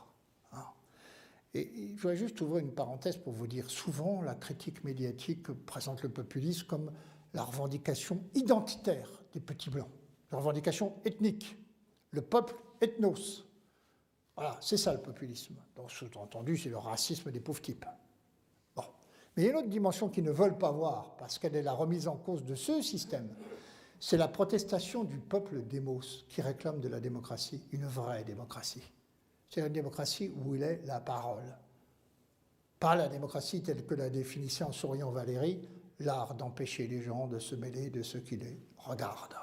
Et je voudrais juste ouvrir une parenthèse pour vous dire, souvent, la critique médiatique présente le populisme comme la revendication identitaire des petits blancs, la revendication ethnique, le peuple ethnos. Voilà, c'est ça le populisme. Donc, sous-entendu, c'est le racisme des pauvres types. Bon. Mais il y a une autre dimension qu'ils ne veulent pas voir, parce qu'elle est la remise en cause de ce système. C'est la protestation du peuple démos qui réclame de la démocratie, une vraie démocratie. C'est une démocratie où il est la parole. Pas la démocratie telle que la définissait en souriant Valérie, l'art d'empêcher les gens de se mêler de ceux qui les regardent.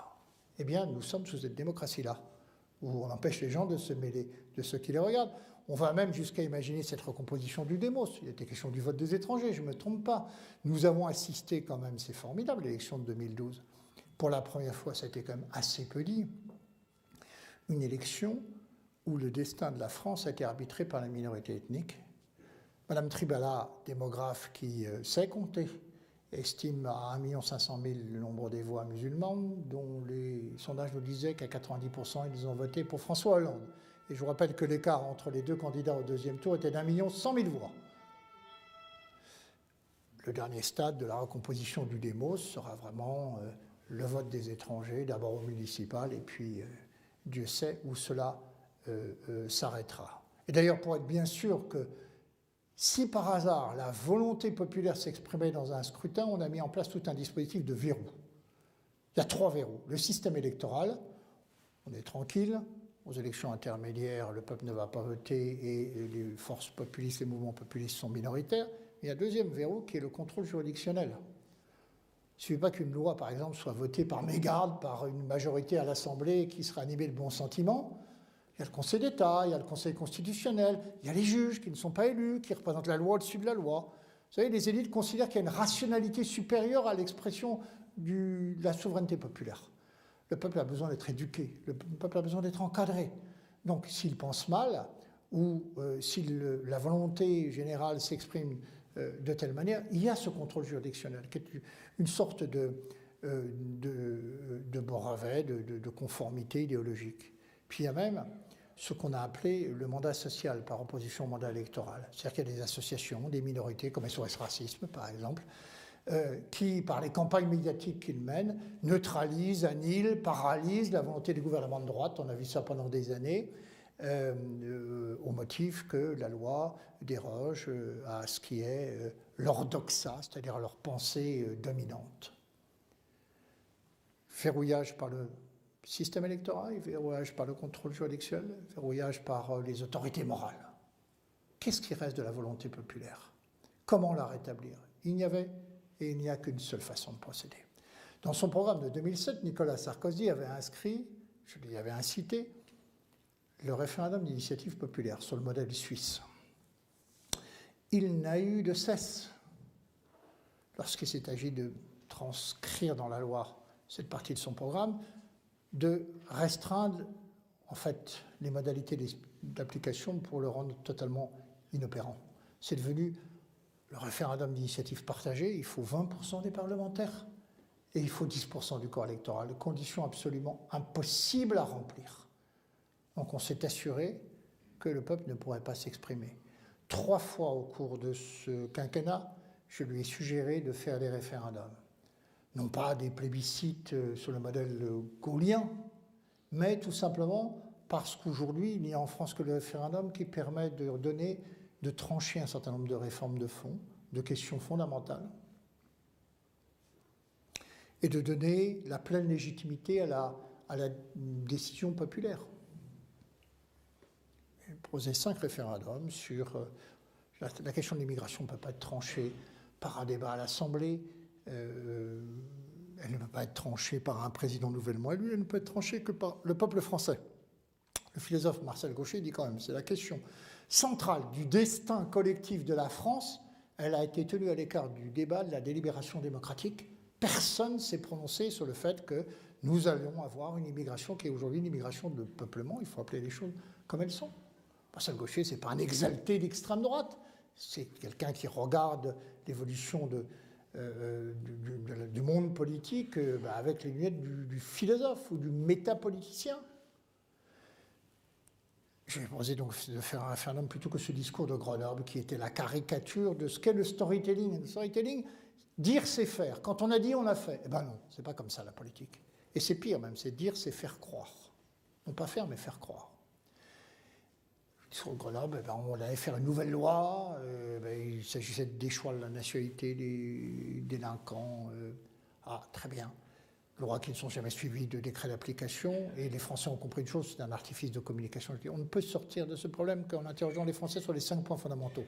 Eh bien, nous sommes sous cette démocratie-là, où on empêche les gens de se mêler de ceux qui les regardent. On va même jusqu'à imaginer cette recomposition du démos. Il était question du vote des étrangers, je ne me trompe pas. Nous avons assisté quand même, c'est formidable, l'élection de 2012. Pour la première fois, ça a été quand même assez peu dit. Une élection où le destin de la France a été arbitré par la minorité ethnique. Madame Tribala, démographe qui sait compter, estime à 1 500 000 le nombre des voix musulmanes, dont les sondages nous disaient qu'à 90% ils ont voté pour François Hollande. Et je vous rappelle que l'écart entre les 2 candidats au 2e tour était d'1 100 000 voix. Le dernier stade de la recomposition du démos sera vraiment le vote des étrangers, d'abord au municipal, et puis Dieu sait où cela s'arrêtera. Et d'ailleurs, pour être bien sûr que si par hasard la volonté populaire s'exprimait dans un scrutin, on a mis en place tout un dispositif de verrous. Il y a 3 verrous. Le système électoral, on est tranquille. Aux élections intermédiaires, le peuple ne va pas voter et les forces populistes, les mouvements populistes sont minoritaires. Il y a un 2e verrou qui est le contrôle juridictionnel. Il ne suffit pas qu'une loi, par exemple, soit votée par mégarde, par une majorité à l'Assemblée qui sera animée de bons sentiments. Il y a le Conseil d'État, il y a le Conseil constitutionnel, il y a les juges qui ne sont pas élus, qui représentent la loi au-dessus de la loi. Vous savez, les élites considèrent qu'il y a une rationalité supérieure à l'expression de la souveraineté populaire. Le peuple a besoin d'être éduqué, le peuple a besoin d'être encadré. Donc s'il pense mal, ou si la volonté générale s'exprime de telle manière, il y a ce contrôle juridictionnel, qui est une sorte de brevet, de conformité idéologique. Puis il y a même ce qu'on a appelé le mandat social par opposition au mandat électoral. C'est-à-dire qu'il y a des associations, des minorités, comme SOS Racisme par exemple, qui, par les campagnes médiatiques qu'ils mènent, neutralisent, annihilent, paralysent la volonté des gouvernements de droite. On a vu ça pendant des années, au motif que la loi déroge à ce qui est leur doxa, c'est-à-dire leur pensée dominante. Verrouillage par le système électoral, verrouillage par le contrôle juridictionnel, verrouillage par les autorités morales. Qu'est-ce qui reste de la volonté populaire? Comment la rétablir? Il n'y avait et il n'y a qu'une seule façon de procéder. Dans son programme de 2007, Nicolas Sarkozy avait inscrit, je lui avais incité, le référendum d'initiative populaire sur le modèle suisse. Il n'a eu de cesse, lorsqu'il s'est agi de transcrire dans la loi cette partie de son programme, de restreindre en fait les modalités d'application pour le rendre totalement inopérant. C'est devenu le référendum d'initiative partagée, il faut 20% des parlementaires et il faut 10% du corps électoral, condition absolument impossible à remplir. Donc on s'est assuré que le peuple ne pourrait pas s'exprimer. 3 fois au cours de ce quinquennat, je lui ai suggéré de faire des référendums. Non pas des plébiscites sur le modèle gaullien, mais tout simplement parce qu'aujourd'hui, il n'y a en France que le référendum qui permet de trancher un certain nombre de réformes de fond, de questions fondamentales, et de donner la pleine légitimité à la décision populaire. J'ai posé 5 référendums sur la question de l'immigration ne peut pas être tranchée par un débat à l'Assemblée, elle ne peut pas être tranchée par un président nouvellement élu, elle ne peut être tranchée que par le peuple français. Le philosophe Marcel Gauchet dit quand même, c'est la question centrale du destin collectif de la France, elle a été tenue à l'écart du débat de la délibération démocratique. Personne ne s'est prononcé sur le fait que nous allons avoir une immigration qui est aujourd'hui une immigration de peuplement, il faut appeler les choses comme elles sont. Marcel Gauchet, ce n'est pas un exalté d'extrême droite, c'est quelqu'un qui regarde l'évolution du monde politique avec les lunettes du philosophe ou du métapoliticien. J'ai proposé donc de faire un référendum plutôt que ce discours de Grenoble qui était la caricature de ce qu'est le storytelling. Le storytelling, dire c'est faire. Quand on a dit, on a fait. Eh bien non, c'est pas comme ça la politique. Et c'est pire même, c'est dire, c'est faire croire. Non pas faire, mais faire croire. Le discours de Grenoble, on allait faire une nouvelle loi. Il s'agissait de déchoir la nationalité des délinquants. Très bien. Lois qui ne sont jamais suivies de décrets d'application, et les Français ont compris une chose, c'est un artifice de communication. On ne peut sortir de ce problème qu'en interrogeant les Français sur les 5 points fondamentaux.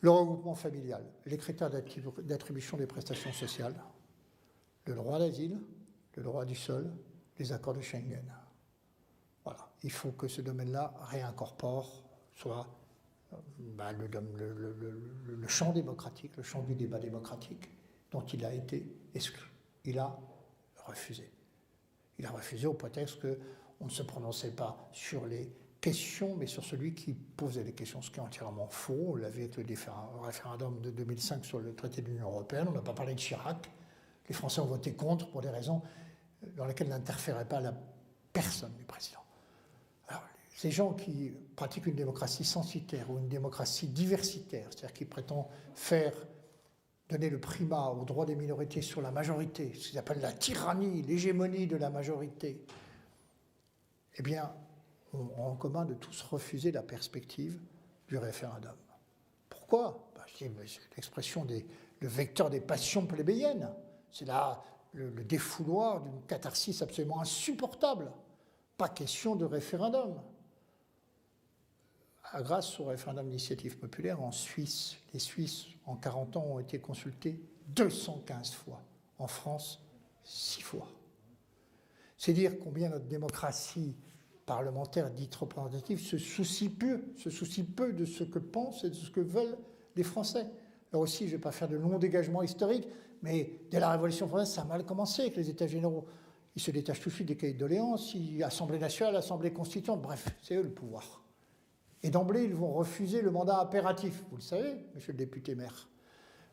Le regroupement familial, les critères d'attribution des prestations sociales, le droit d'asile, le droit du sol, les accords de Schengen. Voilà, il faut que ce domaine-là réincorpore soit le champ démocratique, le champ du débat démocratique, dont il a été exclu. Il a refusé. Il a refusé au prétexte qu'on ne se prononçait pas sur les questions, mais sur celui qui posait les questions, ce qui est entièrement faux. On l'a vu avec le référendum de 2005 sur le traité de l'Union européenne, on n'a pas parlé de Chirac. Les Français ont voté contre pour des raisons dans lesquelles n'interférait pas la personne du président. Alors, ces gens qui pratiquent une démocratie censitaire ou une démocratie diversitaire, c'est-à-dire qui prétendent donner le primat aux droits des minorités sur la majorité, ce qu'ils appellent la tyrannie, l'hégémonie de la majorité, eh bien, ont en commun de tous refuser la perspective du référendum. Pourquoi? C'est l'expression le vecteur des passions plébéiennes. C'est là le défouloir d'une catharsis absolument insupportable. Pas question de référendum. Grâce au référendum d'initiative populaire, en Suisse, les Suisses, en 40 ans, ont été consultés 215 fois. En France, 6 fois. C'est dire combien notre démocratie parlementaire dite représentative se soucie peu de ce que pensent et de ce que veulent les Français. Là aussi, je ne vais pas faire de longs dégagements historiques, mais dès la Révolution française, ça a mal commencé avec les États généraux. Ils se détachent tout de suite des cahiers de doléances, Assemblée nationale, Assemblée constituante, bref, c'est eux le pouvoir. Et d'emblée, ils vont refuser le mandat impératif. Vous le savez, monsieur le député maire.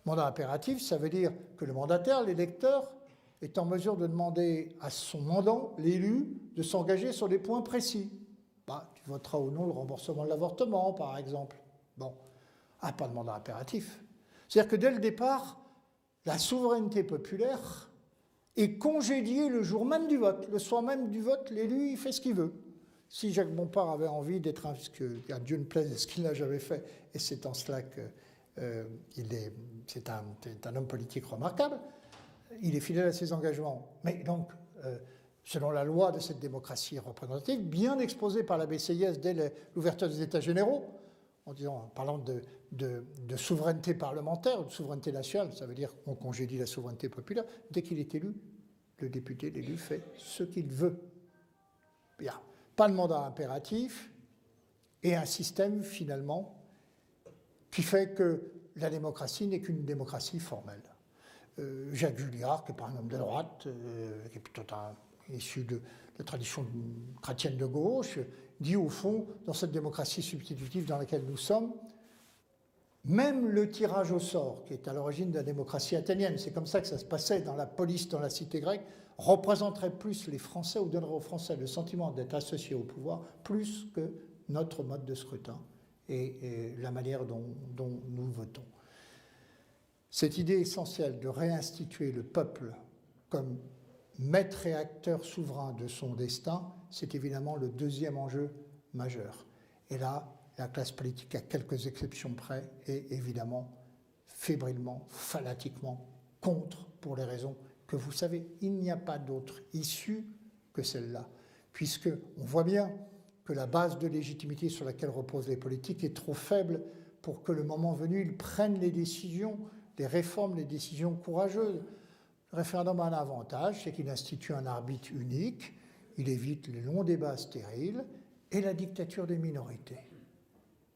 Mandat impératif, ça veut dire que le mandataire, l'électeur, est en mesure de demander à son mandant, l'élu, de s'engager sur des points précis. Bah, tu voteras ou non le remboursement de l'avortement, par exemple. Bon, pas de mandat impératif. C'est-à-dire que dès le départ, la souveraineté populaire est congédiée le jour même du vote. Le soir même du vote, l'élu, il fait ce qu'il veut. Si Jacques Bompard avait envie d'être parce qu'à Dieu ne plaise ce qu'il n'a jamais fait, et c'est en cela que c'est un homme politique remarquable, il est fidèle à ses engagements. Mais donc, selon la loi de cette démocratie représentative, bien exposée par la BCIS dès l'ouverture des États généraux, en parlant de souveraineté parlementaire ou de souveraineté nationale, ça veut dire qu'on congédie la souveraineté populaire, dès qu'il est élu, le député, l'élu, fait ce qu'il veut. Bien. Pas de mandat impératif et un système, finalement, qui fait que la démocratie n'est qu'une démocratie formelle. Jacques Julliard, qui n'est pas un homme de droite, qui est plutôt issu de la tradition chrétienne de gauche, dit au fond, dans cette démocratie substitutive dans laquelle nous sommes, même le tirage au sort, qui est à l'origine de la démocratie athénienne, c'est comme ça que ça se passait dans la police, dans la cité grecque, représenterait plus les Français ou donnerait aux Français le sentiment d'être associés au pouvoir, plus que notre mode de scrutin et la manière dont nous votons. Cette idée essentielle de réinstituer le peuple comme maître et acteur souverain de son destin, c'est évidemment le deuxième enjeu majeur. Et là, la classe politique, à quelques exceptions près, est évidemment fébrilement, fanatiquement contre, pour les raisons que vous savez. Il n'y a pas d'autre issue que celle-là, puisqu'on voit bien que la base de légitimité sur laquelle reposent les politiques est trop faible pour que le moment venu, ils prennent les décisions, les réformes, les décisions courageuses. Le référendum a un avantage, c'est qu'il institue un arbitre unique, il évite les longs débats stériles et la dictature des minorités.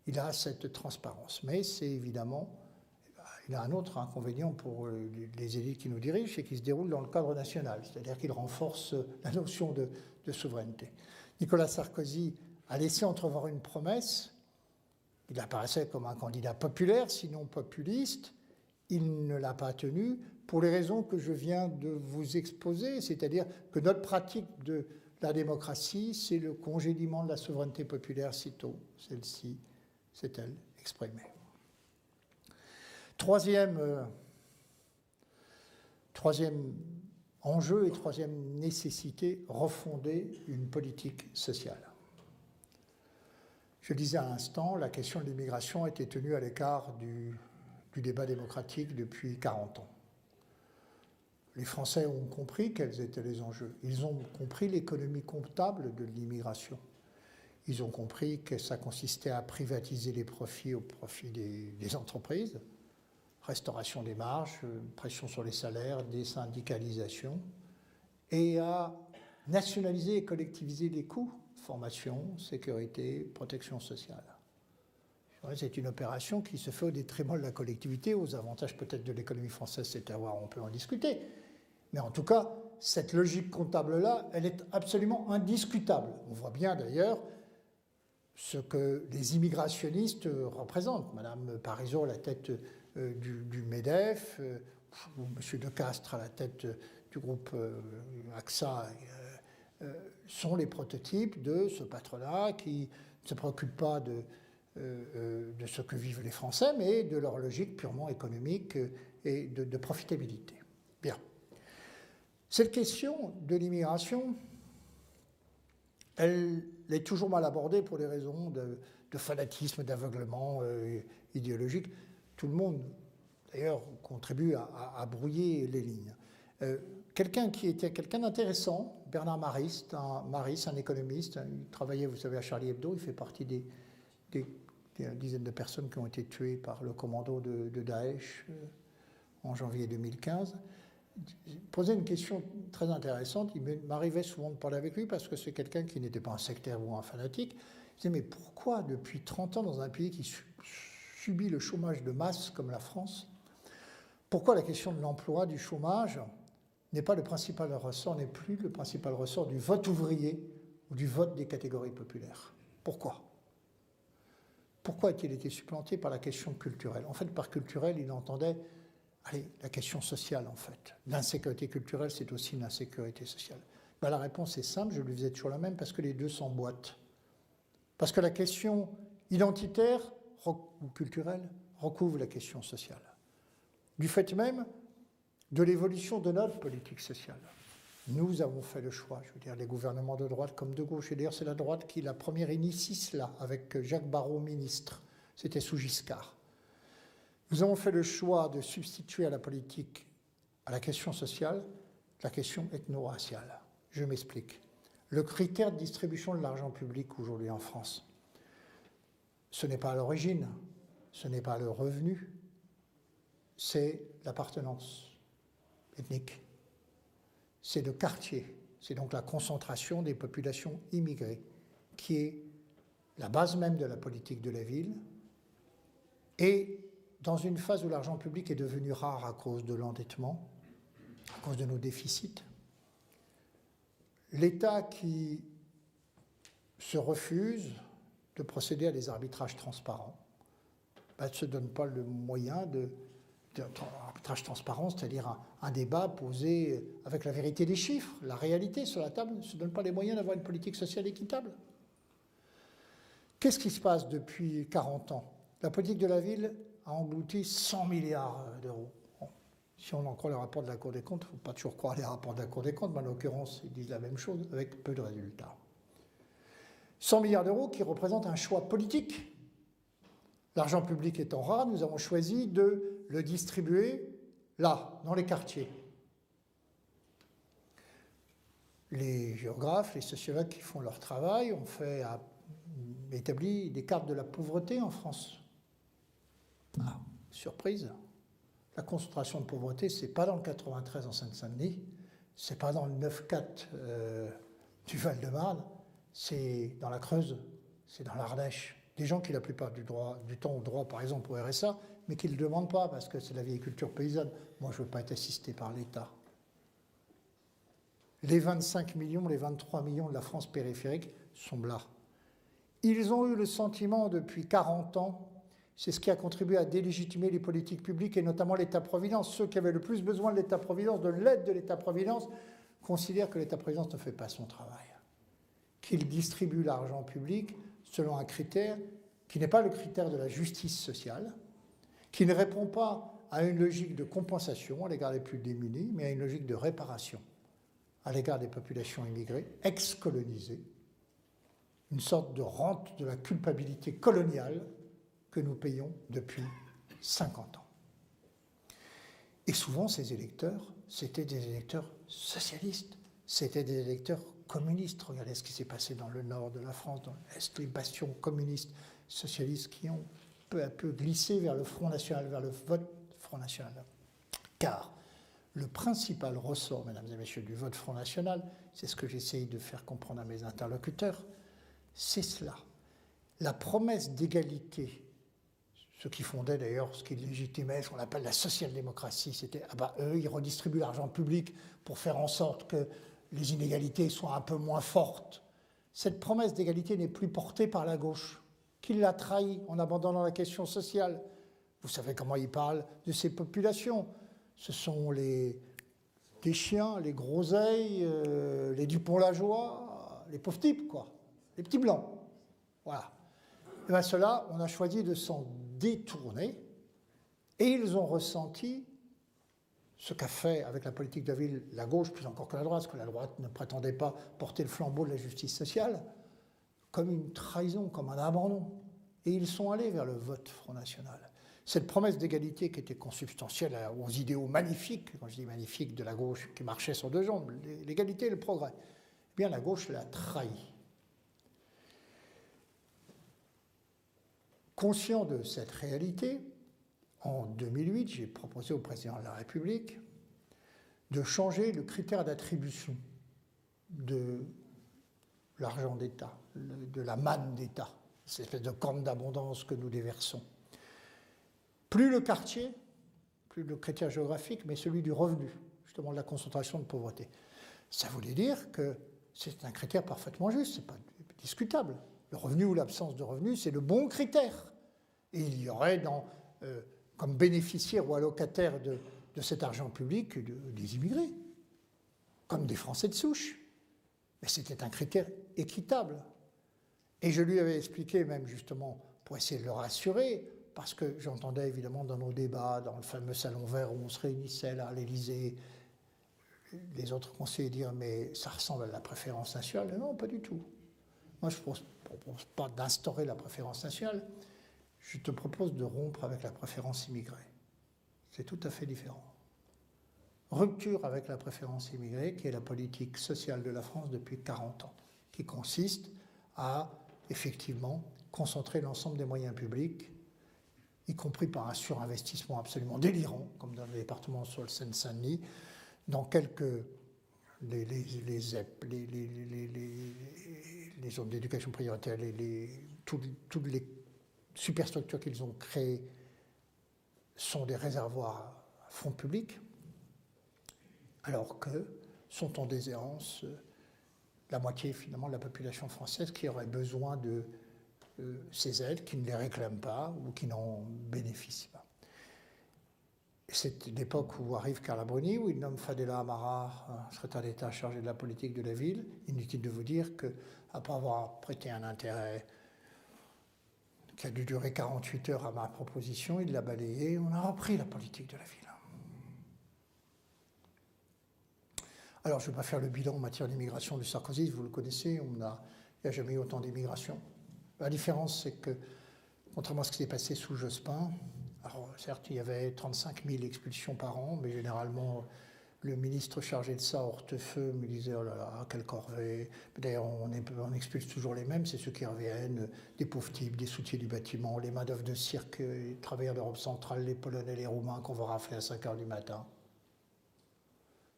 Il a cette transparence, mais c'est évidemment, il a un autre inconvénient pour les élites qui nous dirigent, c'est qu'il se déroule dans le cadre national, c'est-à-dire qu'il renforce la notion de souveraineté. Nicolas Sarkozy a laissé entrevoir une promesse, il apparaissait comme un candidat populaire, sinon populiste, il ne l'a pas tenue pour les raisons que je viens de vous exposer, c'est-à-dire que notre pratique de la démocratie, c'est le congédiement de la souveraineté populaire sitôt celle-ci s'est-elle exprimée. Troisième enjeu et troisième nécessité, refonder une politique sociale. Je disais à l'instant, la question de l'immigration a été tenue à l'écart du débat démocratique depuis 40 ans. Les Français ont compris quels étaient les enjeux. Ils ont compris l'économie comptable de l'immigration. Ils ont compris que ça consistait à privatiser les profits au profit des entreprises, restauration des marges, pression sur les salaires, désyndicalisation, et à nationaliser et collectiviser les coûts, formation, sécurité, protection sociale. C'est une opération qui se fait au détriment de la collectivité, aux avantages peut-être de l'économie française, c'est à voir, on peut en discuter. Mais en tout cas, cette logique comptable-là, elle est absolument indiscutable. On voit bien d'ailleurs ce que les immigrationnistes représentent. Madame Parizeau à la tête du MEDEF, ou M. Decastre à la tête du groupe AXA, sont les prototypes de ce patronat qui ne se préoccupe pas de ce que vivent les Français, mais de leur logique purement économique et de profitabilité. Bien. Cette question de l'immigration, elle est toujours mal abordée pour des raisons de fanatisme, d'aveuglement idéologique. Tout le monde, d'ailleurs, contribue à brouiller les lignes. Quelqu'un qui était quelqu'un d'intéressant, Bernard Maris, un économiste, il travaillait, vous savez, à Charlie Hebdo, il fait partie des dizaines de personnes qui ont été tuées par le commando de Daesh en janvier 2015, posait une question très intéressante. Il m'arrivait souvent de parler avec lui parce que c'est quelqu'un qui n'était pas un sectaire ou un fanatique. Il disait, mais pourquoi depuis 30 ans dans un pays qui subit le chômage de masse comme la France, pourquoi la question de l'emploi, du chômage, n'est pas le principal ressort, n'est plus le principal ressort du vote ouvrier ou du vote des catégories populaires? Pourquoi? Pourquoi a-t-il été supplanté par la question culturelle? En fait, par culturel, il entendait la question sociale, en fait. L'insécurité culturelle, c'est aussi une insécurité sociale. Ben, la réponse est simple, je lui faisais toujours la même, parce que les deux s'emboîtent. Parce que la question identitaire ou culturelle recouvre la question sociale. Du fait même de l'évolution de notre politique sociale. Nous avons fait le choix, je veux dire, les gouvernements de droite comme de gauche, et d'ailleurs c'est la droite qui, la première, initie cela, avec Jacques Barrot, ministre, c'était sous Giscard. Nous avons fait le choix de substituer à la politique, à la question sociale, la question ethno-raciale. Je m'explique. Le critère de distribution de l'argent public aujourd'hui en France, ce n'est pas l'origine, ce n'est pas le revenu, c'est l'appartenance ethnique. C'est le quartier, c'est donc la concentration des populations immigrées, qui est la base même de la politique de la ville. Et dans une phase où l'argent public est devenu rare à cause de l'endettement, à cause de nos déficits, l'État qui se refuse de procéder à des arbitrages transparents ne se donne pas le moyen arbitrage transparent, c'est-à-dire un débat posé avec la vérité des chiffres, la réalité sur la table, ne se donne pas les moyens d'avoir une politique sociale équitable. Qu'est-ce qui se passe depuis 40 ans? La politique de la ville a englouti 100 milliards d'euros. Bon, si on en croit le rapport de la Cour des comptes, il ne faut pas toujours croire les rapports de la Cour des comptes, mais en l'occurrence, ils disent la même chose avec peu de résultats. 100 milliards d'euros qui représentent un choix politique. L'argent public étant rare, nous avons choisi de le distribuer là, dans les quartiers. Les géographes, les sociologues qui font leur travail ont établi des cartes de la pauvreté en France. Ah, surprise, la concentration de pauvreté, ce n'est pas dans le 93 en Seine-Saint-Denis, ce n'est pas dans le 9-4 du Val-de-Marne, c'est dans la Creuse, c'est dans l'Ardèche. Des gens qui, la plupart du temps, ont droit, par exemple, au RSA, mais qui ne le demandent pas parce que c'est la vieille culture paysanne. Moi, je ne veux pas être assisté par l'État. Les 25 millions, les 23 millions de la France périphérique sont là. Ils ont eu le sentiment depuis 40 ans, c'est ce qui a contribué à délégitimer les politiques publiques et notamment l'État-providence. Ceux qui avaient le plus besoin de l'État-providence, de l'aide de l'État-providence, considèrent que l'État-providence ne fait pas son travail. Qu'il distribue l'argent public selon un critère qui n'est pas le critère de la justice sociale, qui ne répond pas à une logique de compensation à l'égard des plus démunis, mais à une logique de réparation à l'égard des populations immigrées, ex-colonisées, une sorte de rente de la culpabilité coloniale que nous payons depuis 50 ans. Et souvent, ces électeurs, c'était des électeurs socialistes, c'était des électeurs communistes. Regardez ce qui s'est passé dans le nord de la France, dans l'Est, les bastions communistes, socialistes qui ont peu à peu glissé vers le Front National, vers le vote Front National. Car le principal ressort, mesdames et messieurs, du vote Front National, c'est ce que j'essaye de faire comprendre à mes interlocuteurs, c'est cela. La promesse d'égalité, ce qui fondait d'ailleurs, ce qui légitimait ce qu'on appelle la social-démocratie, c'était, eux, ils redistribuent l'argent public pour faire en sorte que les inégalités soient un peu moins fortes. Cette promesse d'égalité n'est plus portée par la gauche, qui l'a trahie en abandonnant la question sociale. Vous savez comment ils parlent de ces populations. Ce sont les chiens, les groseilles, les Dupont-Lajoie, les pauvres types, quoi. Les petits blancs. Voilà. Et bien ceux-là, on a choisi de s'en détourner et ils ont ressenti ce qu'a fait avec la politique de la ville la gauche, plus encore que la droite, parce que la droite ne prétendait pas porter le flambeau de la justice sociale, comme une trahison, comme un abandon. Et ils sont allés vers le vote Front National. Cette promesse d'égalité qui était consubstantielle aux idéaux magnifiques, quand je dis magnifiques, de la gauche qui marchait sur deux jambes, l'égalité et le progrès, eh bien la gauche l'a trahi. Conscient de cette réalité, en 2008, j'ai proposé au président de la République de changer le critère d'attribution de l'argent d'État, de la manne d'État, cette espèce de corne d'abondance que nous déversons. Plus le quartier, plus le critère géographique, mais celui du revenu, justement de la concentration de pauvreté. Ça voulait dire que c'est un critère parfaitement juste, c'est pas discutable. Le revenu ou l'absence de revenu, c'est le bon critère. Et il y aurait comme bénéficiaires ou allocataires de cet argent public des immigrés, comme des Français de souche. Mais c'était un critère équitable. Et je lui avais expliqué même justement, pour essayer de le rassurer, parce que j'entendais évidemment dans nos débats, dans le fameux salon vert où on se réunissait là à l'Élysée, les autres conseillers dire mais ça ressemble à la préférence nationale. Non, pas du tout. Moi, je ne propose pas d'instaurer la préférence nationale, je te propose de rompre avec la préférence immigrée. C'est tout à fait différent. Rupture avec la préférence immigrée, qui est la politique sociale de la France depuis 40 ans, qui consiste à, effectivement, concentrer l'ensemble des moyens publics, y compris par un surinvestissement absolument délirant, comme dans le département sur le Seine-Saint-Denis, dans quelques... les ZEP, les zones d'éducation prioritaire, toutes les superstructures qu'ils ont créées sont des réservoirs à fonds publics, alors que sont en déshérence la moitié finalement de la population française qui aurait besoin de ces aides, qui ne les réclament pas ou qui n'en bénéficient pas. C'est l'époque où arrive Carla Bruni, où il nomme Fadela Amara, secrétaire d'État chargé de la politique de la ville. Inutile de vous dire qu'après avoir prêté un intérêt qui a dû durer 48 heures à ma proposition, il l'a balayé, on a repris la politique de la ville. Alors, je ne vais pas faire le bilan en matière d'immigration de Sarkozy, vous le connaissez, il n'y a jamais eu autant d'immigration. La différence, c'est que, contrairement à ce qui s'est passé sous Jospin, alors certes, il y avait 35 000 expulsions par an, mais généralement, le ministre chargé de ça, Hortefeux, me disait « Oh là là, quelle corvée !» D'ailleurs, on expulse toujours les mêmes, c'est ceux qui reviennent, des pauvres types, des soutiers du bâtiment, les main-d'œuvre de cirque, les travailleurs d'Europe centrale, les Polonais, les Roumains qu'on va rafler à 5 h du matin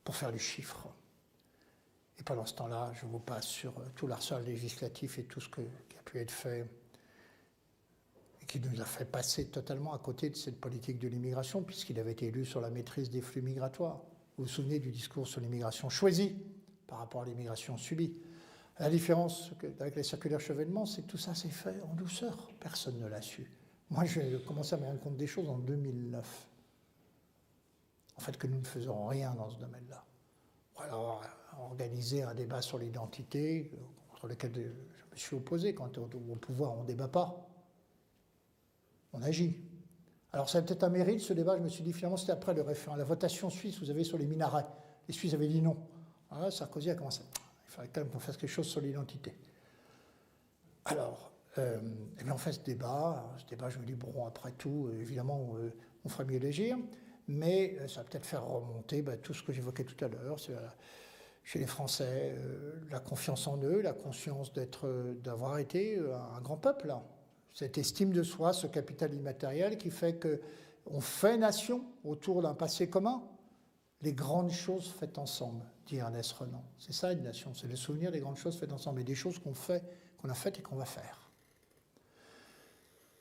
pour faire du chiffre. Et pendant ce temps-là, je vous passe sur tout l'arsenal législatif et tout ce qui a pu être fait et qui nous a fait passer totalement à côté de cette politique de l'immigration, puisqu'il avait été élu sur la maîtrise des flux migratoires. Vous vous souvenez du discours sur l'immigration choisie par rapport à l'immigration subie. La différence avec les circulaires Chevènement, c'est que tout ça s'est fait en douceur. Personne ne l'a su. Moi, j'ai commencé à me rendre compte des choses en 2009. En fait, que nous ne faisons rien dans ce domaine-là. Alors, organiser un débat sur l'identité, contre lequel je me suis opposé. Quand on est au pouvoir, on ne débat pas. On agit. Alors, ça a peut-être un mérite, ce débat. Je me suis dit, finalement, c'était après le référendum. La votation suisse, vous avez sur les minarets. Les Suisses avaient dit non. Alors là, Sarkozy a commencé. Il fallait quand même qu'on fasse quelque chose sur l'identité. Alors, eh bien, on fait ce débat. Ce débat, je me dis, bon, après tout, évidemment, on ferait mieux d'agir. Mais ça va peut-être faire remonter tout ce que j'évoquais tout à l'heure, chez les Français, la confiance en eux, la conscience d'avoir été un grand peuple. Là. Cette estime de soi, ce capital immatériel qui fait qu'on fait nation autour d'un passé commun. Les grandes choses faites ensemble, dit Ernest Renan. C'est ça une nation, c'est le souvenir des grandes choses faites ensemble et des choses qu'on a faites et qu'on va faire.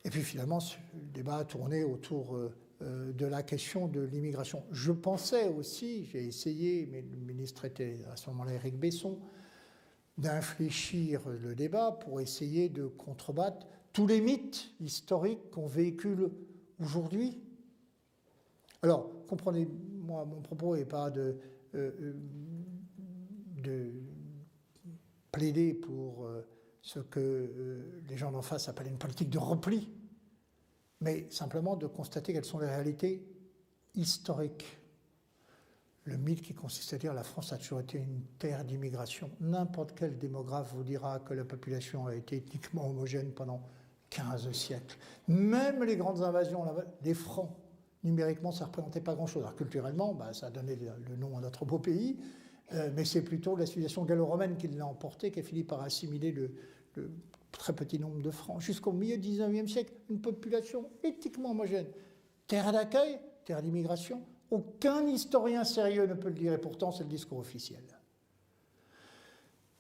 Et puis finalement, le débat a tourné autour de la question de l'immigration. Je pensais aussi, j'ai essayé, mais le ministre était à ce moment-là Éric Besson, d'infléchir le débat pour essayer de contrebattre tous les mythes historiques qu'on véhicule aujourd'hui. Alors, comprenez-moi, mon propos n'est pas de plaider pour ce que les gens d'en face appellent une politique de repli, mais simplement de constater quelles sont les réalités historiques. Le mythe qui consiste à dire que la France a toujours été une terre d'immigration. N'importe quel démographe vous dira que la population a été ethniquement homogène pendant 15 siècles. Même les grandes invasions, les Francs, numériquement, ça ne représentait pas grand-chose. Alors culturellement, ça a donné le nom à notre beau pays, mais c'est plutôt la civilisation gallo-romaine qui l'a emporté, qui a fini par assimiler le très petit nombre de Francs. Jusqu'au milieu du XIXe siècle, une population éthiquement homogène. Terre d'accueil, terre d'immigration, Aucun historien sérieux ne peut le dire, et pourtant c'est le discours officiel.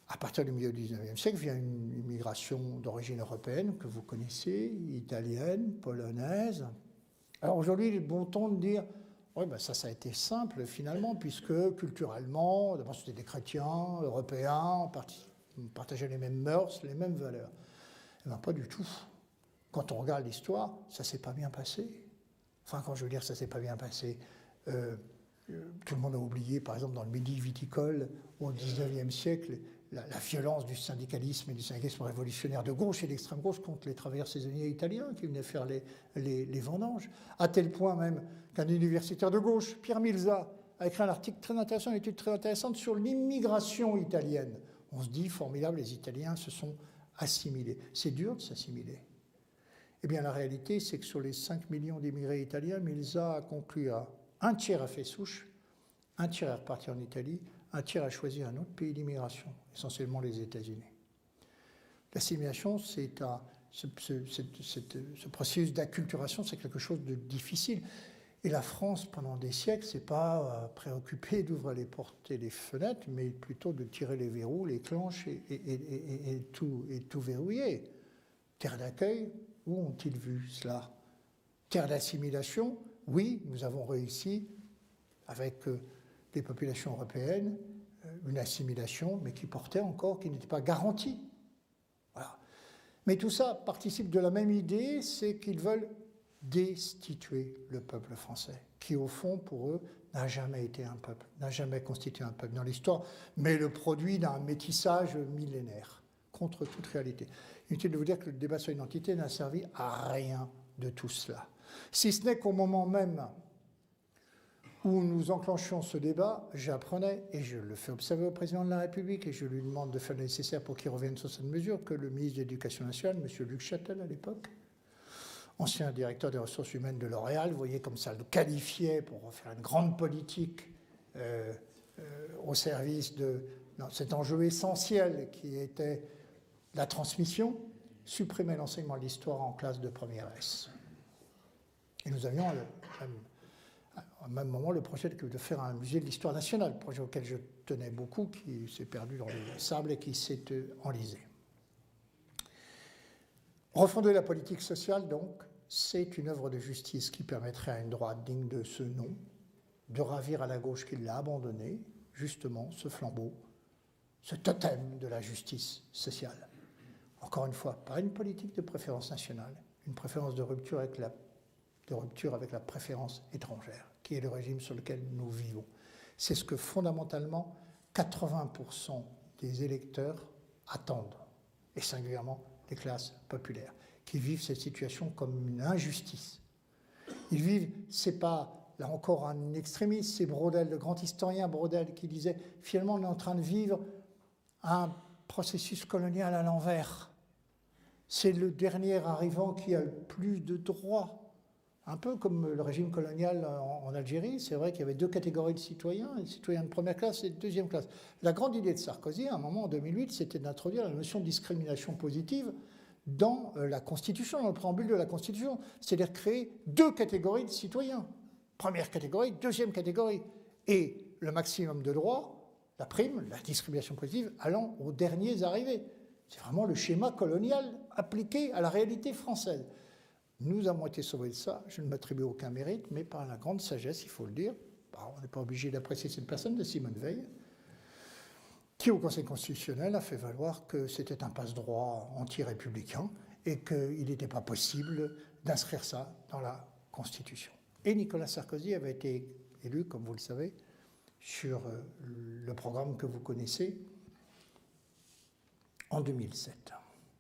À partir du milieu du XIXe siècle vient une immigration d'origine européenne que vous connaissez, italienne, polonaise. Alors aujourd'hui, il est bon ton de dire oui, ben ça a été simple finalement, puisque culturellement, d'abord c'était des chrétiens européens, on partageait les mêmes mœurs, les mêmes valeurs. Eh bien, pas du tout. Quand on regarde l'histoire, ça ne s'est pas bien passé. Enfin, quand je veux dire ça ne s'est pas bien passé, tout le monde a oublié, par exemple, dans le Midi viticole, au XIXe siècle, la violence du syndicalisme et du syndicalisme révolutionnaire de gauche et d'extrême gauche contre les travailleurs saisonniers italiens qui venaient faire les vendanges, à tel point même qu'un universitaire de gauche, Pierre Milza, a écrit un article très intéressant, une étude très intéressante sur l'immigration italienne. On se dit, formidable, les Italiens se sont assimilés. C'est dur de s'assimiler. Eh bien, la réalité, c'est que sur les 5 millions d'immigrés italiens, Milza a conclu à un tiers a fait souche, un tiers est reparti en Italie, un tiers a choisi un autre pays d'immigration, essentiellement les États-Unis. L'assimilation, ce processus d'acculturation, c'est quelque chose de difficile. Et la France, pendant des siècles, s'est pas préoccupée d'ouvrir les portes et les fenêtres, mais plutôt de tirer les verrous, les clenches et tout verrouiller. Terre d'accueil, où ont-ils vu cela? Terre d'assimilation, oui, nous avons réussi avec les populations européennes, une assimilation, mais qui portait encore, qui n'était pas garantie. Voilà. Mais tout ça participe de la même idée, c'est qu'ils veulent destituer le peuple français, qui au fond, pour eux, n'a jamais été un peuple, n'a jamais constitué un peuple dans l'histoire, mais le produit d'un métissage millénaire, contre toute réalité. Inutile de vous dire que le débat sur l'identité n'a servi à rien de tout cela. Si ce n'est qu'au moment même où nous enclenchions ce débat, j'apprenais, et je le fais observer au président de la République, et je lui demande de faire le nécessaire pour qu'il revienne sur cette mesure, que le ministre de l'Éducation nationale, M. Luc Châtel à l'époque, ancien directeur des ressources humaines de L'Oréal, vous voyez comme ça le qualifiait pour faire une grande politique au service de cet enjeu essentiel qui était la transmission, supprimait l'enseignement de l'histoire en classe de première S. Et nous avions au même moment le projet de faire un musée de l'histoire nationale, projet auquel je tenais beaucoup, qui s'est perdu dans les sables et qui s'est enlisé. Refonder la politique sociale, donc, c'est une œuvre de justice qui permettrait à une droite digne de ce nom de ravir à la gauche qui l'a abandonné, justement, ce flambeau, ce totem de la justice sociale. Encore une fois, pas une politique de préférence nationale, une préférence de rupture avec la préférence étrangère, qui est le régime sur lequel nous vivons. C'est ce que fondamentalement 80% des électeurs attendent, et singulièrement les classes populaires, qui vivent cette situation comme une injustice. Ils vivent, c'est pas, là encore, un extrémiste, c'est Braudel, le grand historien Braudel, qui disait, finalement, on est en train de vivre un processus colonial à l'envers. C'est le dernier arrivant qui a le plus de droits. Un peu comme le régime colonial en Algérie, c'est vrai qu'il y avait deux catégories de citoyens, les citoyens de première classe et de deuxième classe. La grande idée de Sarkozy, à un moment en 2008, c'était d'introduire la notion de discrimination positive dans la Constitution, dans le préambule de la Constitution, c'est-à-dire créer deux catégories de citoyens. Première catégorie, deuxième catégorie. Et le maximum de droits, la prime, la discrimination positive, allant aux derniers arrivés. C'est vraiment le schéma colonial appliqué à la réalité française. Nous avons été sauvés de ça, je ne m'attribue aucun mérite, mais par la grande sagesse, il faut le dire, on n'est pas obligé d'apprécier cette personne, de Simone Veil, qui au Conseil constitutionnel a fait valoir que c'était un passe-droit anti-républicain et qu'il n'était pas possible d'inscrire ça dans la Constitution. Et Nicolas Sarkozy avait été élu, comme vous le savez, sur le programme que vous connaissez, en 2007.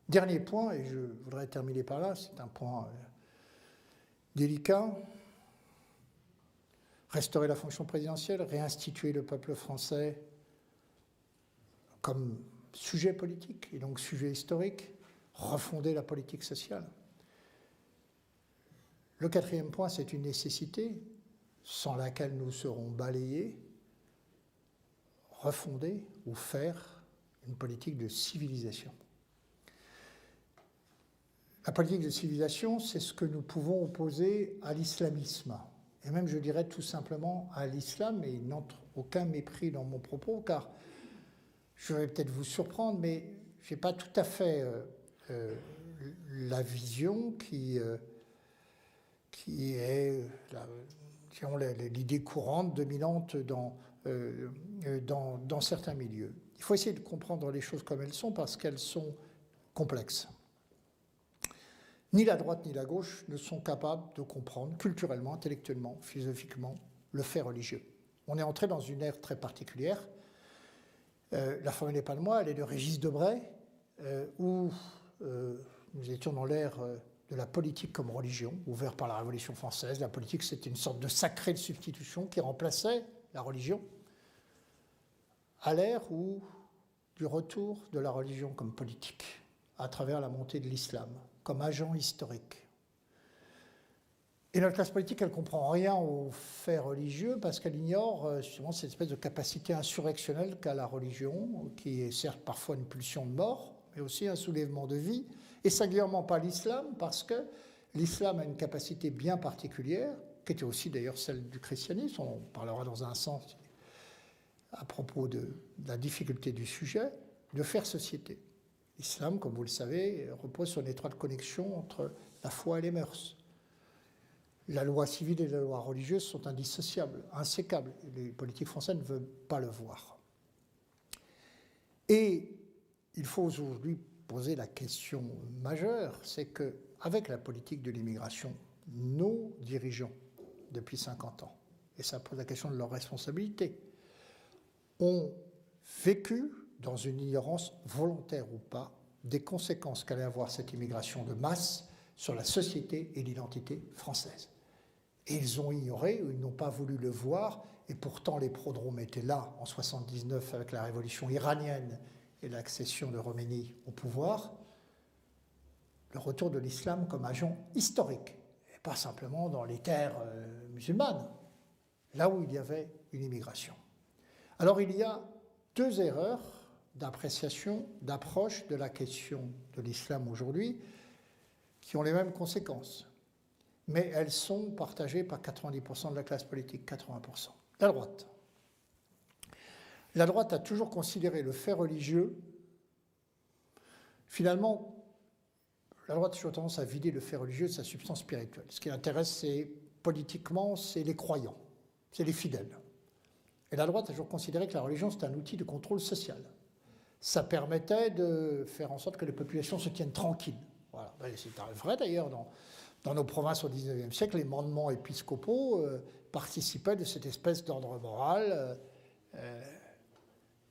Dernier point, et je voudrais terminer par là, c'est un point délicat. Restaurer la fonction présidentielle, réinstituer le peuple français comme sujet politique et donc sujet historique, refonder la politique sociale. Le quatrième point, c'est une nécessité sans laquelle nous serons balayés, refonder ou faire une politique de civilisation. La politique de civilisation, c'est ce que nous pouvons opposer à l'islamisme. et même je dirais tout simplement à l'islam, et il n'entre aucun mépris dans mon propos, car je vais peut-être vous surprendre, mais je n'ai pas tout à fait la vision qui est l'idée courante, dominante dans certains milieux. Il faut essayer de comprendre les choses comme elles sont parce qu'elles sont complexes. Ni la droite ni la gauche ne sont capables de comprendre culturellement, intellectuellement, philosophiquement le fait religieux. On est entré dans une ère très particulière. La formule n'est pas de moi, elle est de Régis Debray, où nous étions dans l'ère de la politique comme religion, ouverte par la Révolution française. La politique, c'était une sorte de sacrée de substitution qui remplaçait la religion, à l'ère du retour de la religion comme politique, à travers la montée de l'islam, comme agent historique. Et notre classe politique, elle ne comprend rien aux faits religieux parce qu'elle ignore justement cette espèce de capacité insurrectionnelle qu'a la religion, qui est certes parfois une pulsion de mort, mais aussi un soulèvement de vie, et singulièrement pas l'islam, parce que l'islam a une capacité bien particulière, qui était aussi d'ailleurs celle du christianisme, on parlera dans un sens à propos de la difficulté du sujet, de faire société. L'islam, comme vous le savez, repose sur une étroite connexion entre la foi et les mœurs. La loi civile et la loi religieuse sont indissociables, insécables. Les politiques françaises ne veulent pas le voir. Et il faut aujourd'hui poser la question majeure, c'est qu'avec la politique de l'immigration, nos dirigeants, depuis 50 ans, et ça pose la question de leur responsabilité, ont vécu, dans une ignorance volontaire ou pas, des conséquences qu'allait avoir cette immigration de masse sur la société et l'identité française. Et ils ont ignoré, ou ils n'ont pas voulu le voir, et pourtant les prodromes étaient là en 1979 avec la révolution iranienne et l'accession de Khomeini au pouvoir, le retour de l'islam comme agent historique, et pas simplement dans les terres musulmanes, là où il y avait une immigration. Alors il y a deux erreurs d'appréciation, d'approche de la question de l'islam aujourd'hui qui ont les mêmes conséquences. Mais elles sont partagées par 90% de la classe politique, 80%. La droite. La droite a toujours considéré le fait religieux, finalement, la droite a toujours tendance à vider le fait religieux de sa substance spirituelle. Ce qui l'intéresse, politiquement, c'est les croyants, c'est les fidèles. Et la droite a toujours considéré que la religion, c'est un outil de contrôle social. Ça permettait de faire en sorte que les populations se tiennent tranquilles. Voilà. C'est vrai d'ailleurs dans nos provinces au XIXe siècle, les mandements épiscopaux participaient de cette espèce d'ordre moral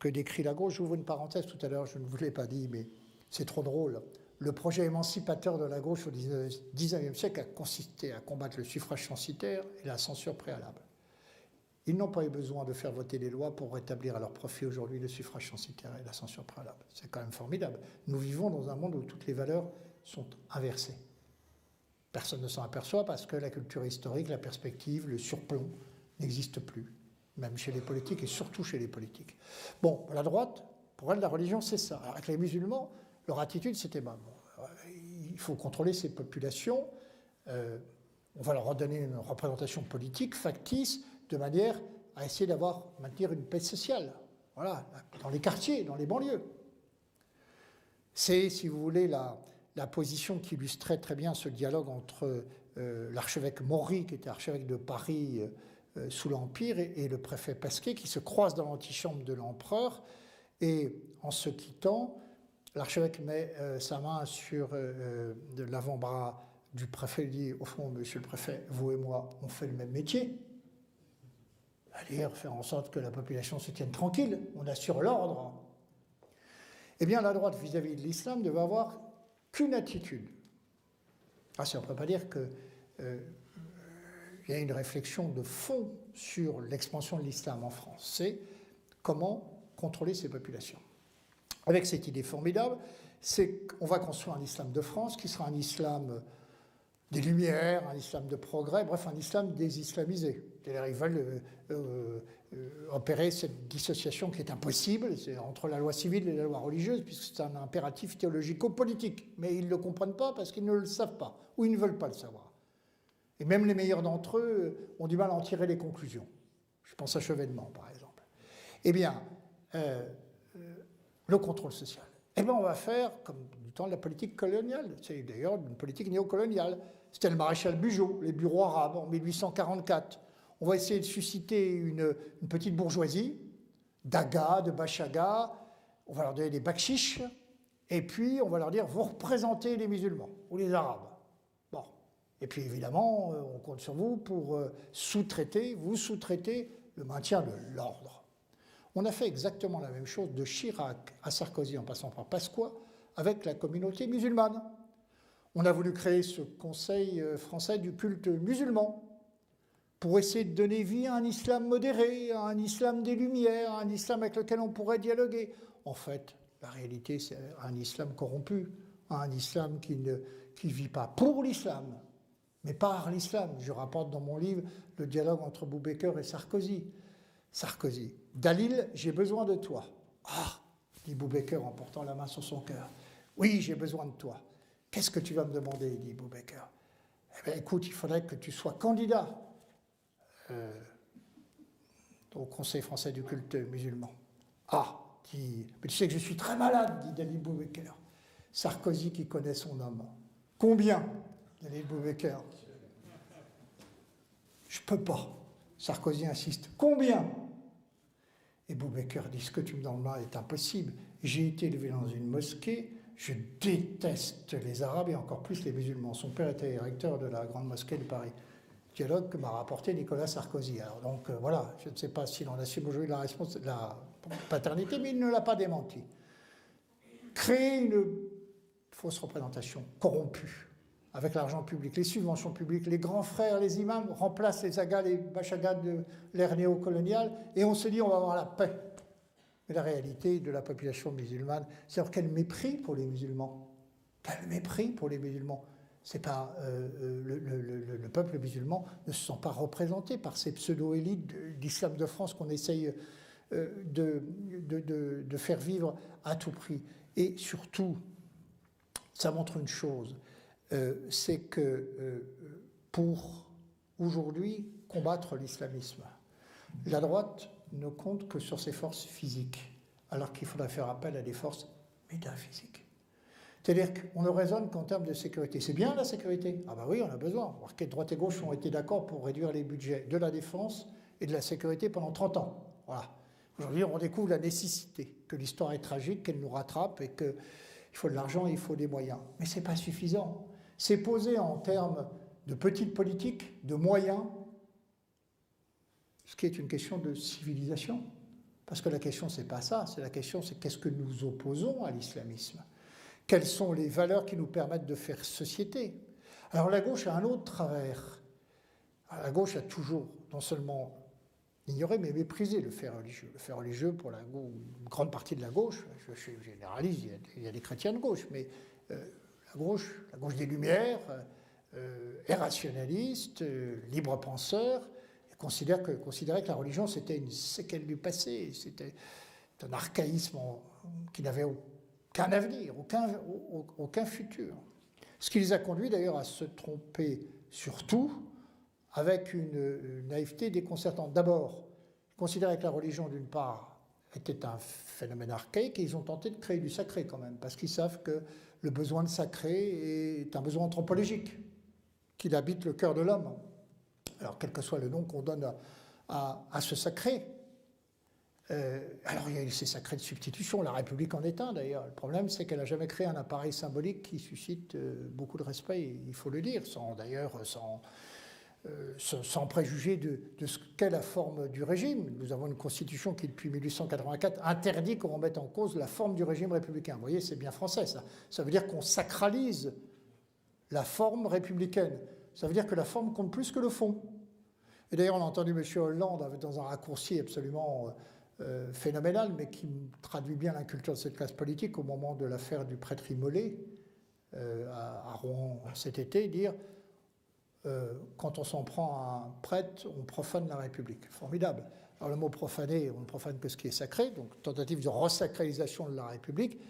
que décrit la gauche. J'ouvre une parenthèse tout à l'heure, je ne vous l'ai pas dit, mais c'est trop drôle. Le projet émancipateur de la gauche au XIXe siècle a consisté à combattre le suffrage censitaire et la censure préalable. Ils n'ont pas eu besoin de faire voter des lois pour rétablir à leur profit aujourd'hui le suffrage censitaire et la censure préalable. C'est quand même formidable. Nous vivons dans un monde où toutes les valeurs sont inversées. Personne ne s'en aperçoit parce que la culture historique, la perspective, le surplomb n'existent plus, même chez les politiques et surtout chez les politiques. Bon, la droite, pour elle, la religion, c'est ça. Alors, avec les musulmans, leur attitude, c'était il faut contrôler ces populations, on va leur redonner une représentation politique, factice, de manière à essayer maintenir une paix sociale, voilà, dans les quartiers, dans les banlieues. C'est, si vous voulez, la position qui illustrait très bien ce dialogue entre l'archevêque Maury, qui était archevêque de Paris sous l'Empire, et le préfet Pasquier, qui se croisent dans l'antichambre de l'empereur, et en se quittant, l'archevêque met sa main sur l'avant-bras du préfet et dit, au fond, monsieur le préfet, vous et moi, on fait le même métier. C'est-à-dire faire en sorte que la population se tienne tranquille, on assure l'ordre. Eh bien, la droite vis-à-vis de l'islam devait avoir qu'une attitude. Ça ne peut pas dire qu'il y a une réflexion de fond sur l'expansion de l'islam en France. C'est comment contrôler ces populations. Avec cette idée formidable, c'est qu'on va construire un islam de France qui sera un islam des Lumières, un islam de progrès, bref, un islam désislamisé. C'est-à-dire, ils veulent opérer cette dissociation qui est impossible entre la loi civile et la loi religieuse, puisque c'est un impératif théologico-politique. Mais ils ne le comprennent pas parce qu'ils ne le savent pas, ou ils ne veulent pas le savoir. Et même les meilleurs d'entre eux ont du mal à en tirer les conclusions. Je pense à Chevènement, par exemple. Eh bien, le contrôle social. Eh bien, on va faire comme du temps de la politique coloniale. C'est d'ailleurs une politique néocoloniale. C'était le maréchal Bugeaud, les bureaux arabes, en 1844. On va essayer de susciter une petite bourgeoisie, d'Aga, de Bachaga. On va leur donner des bakchiches. Et puis, on va leur dire, vous représentez les musulmans ou les arabes. Bon. Et puis, évidemment, on compte sur vous pour sous-traiter le maintien de l'ordre. On a fait exactement la même chose de Chirac à Sarkozy en passant par Pasqua avec la communauté musulmane. On a voulu créer ce Conseil français du culte musulman pour essayer de donner vie à un islam modéré, à un islam des Lumières, à un islam avec lequel on pourrait dialoguer. En fait, la réalité, c'est un islam corrompu, un islam qui ne vit pas pour l'islam, mais par l'islam. Je rapporte dans mon livre le dialogue entre Boubacar et Sarkozy. Sarkozy, Dalil, j'ai besoin de toi. Ah, dit Boubacar en portant la main sur son cœur. Oui, j'ai besoin de toi. Qu'est-ce que tu vas me demander, dit Boubacar. Eh bien, écoute, il faudrait que tu sois candidat au Conseil français du culte musulman. Ah, dit, mais tu sais que je suis très malade, dit Dalil Boubacar. Sarkozy qui connaît son homme. Combien, Dalil Boubacar. Je peux pas. Sarkozy insiste. Combien? Et Boubacar dit, ce que tu me demandes là est impossible. J'ai été élevé dans une mosquée, je déteste les Arabes et encore plus les musulmans. Son père était directeur de la Grande Mosquée de Paris. Dialogue que m'a rapporté Nicolas Sarkozy. Alors donc voilà, je ne sais pas s'il en assume aujourd'hui la paternité, mais il ne l'a pas démenti. Créer une fausse représentation corrompue avec l'argent public, les subventions publiques, les grands frères, les imams remplacent les agas, les bachagas de l'ère néocoloniale et on se dit on va avoir la paix. Mais la réalité de la population musulmane, c'est quel mépris pour les musulmans. Quel mépris pour les musulmans. C'est pas, le peuple musulman ne se sent pas représenté par ces pseudo-élites d'islam de France qu'on essaye de faire vivre à tout prix. Et surtout, ça montre une chose, c'est que pour aujourd'hui combattre l'islamisme, la droite ne compte que sur ses forces physiques, alors qu'il faudrait faire appel à des forces métaphysiques. C'est-à-dire qu'on ne raisonne qu'en termes de sécurité. C'est bien la sécurité? Ah ben oui, on a besoin. Alors que droite et gauche ont été d'accord pour réduire les budgets de la défense et de la sécurité pendant 30 ans. Voilà. Aujourd'hui, on découvre la nécessité, que l'histoire est tragique, qu'elle nous rattrape et qu'il faut de l'argent et il faut des moyens. Mais ce n'est pas suffisant. C'est posé en termes de petite politique, de moyens, ce qui est une question de civilisation. Parce que la question, ce n'est pas ça. La question, c'est qu'est-ce que nous opposons à l'islamisme? Quelles sont les valeurs qui nous permettent de faire société? Alors la gauche a un autre travers. La gauche a toujours, non seulement ignoré, mais méprisé le fait religieux. Le fait religieux, pour une grande partie de la gauche, je généralise, il y a des chrétiens de gauche, mais la gauche des Lumières, est rationaliste, libre penseur, et considérait que la religion, c'était une séquelle du passé, c'était un archaïsme qui n'avait aucun avenir, aucun futur. Ce qui les a conduits d'ailleurs à se tromper sur tout, avec une naïveté déconcertante. D'abord, ils considéraient que la religion, d'une part, était un phénomène archaïque, et ils ont tenté de créer du sacré quand même, parce qu'ils savent que le besoin de sacré est un besoin anthropologique, qu'il habite le cœur de l'homme. Alors, quel que soit le nom qu'on donne à ce sacré. Alors, il y a eu ces sacrés de substitution, la République en est un d'ailleurs. Le problème, c'est qu'elle n'a jamais créé un appareil symbolique qui suscite beaucoup de respect, il faut le dire, sans préjuger de ce qu'est la forme du régime. Nous avons une constitution qui, depuis 1884, interdit qu'on remette en cause la forme du régime républicain. Vous voyez, c'est bien français, ça. Ça veut dire qu'on sacralise la forme républicaine. Ça veut dire que la forme compte plus que le fond. Et d'ailleurs, on a entendu M. Hollande dans un raccourci absolument phénoménal, mais qui traduit bien l'inculture de cette classe politique au moment de l'affaire du prêtre immolé à Rouen cet été, dire quand on s'en prend à un prêtre, on profane la République. Formidable. Alors le mot profaner, on ne profane que ce qui est sacré, donc tentative de resacralisation de la République.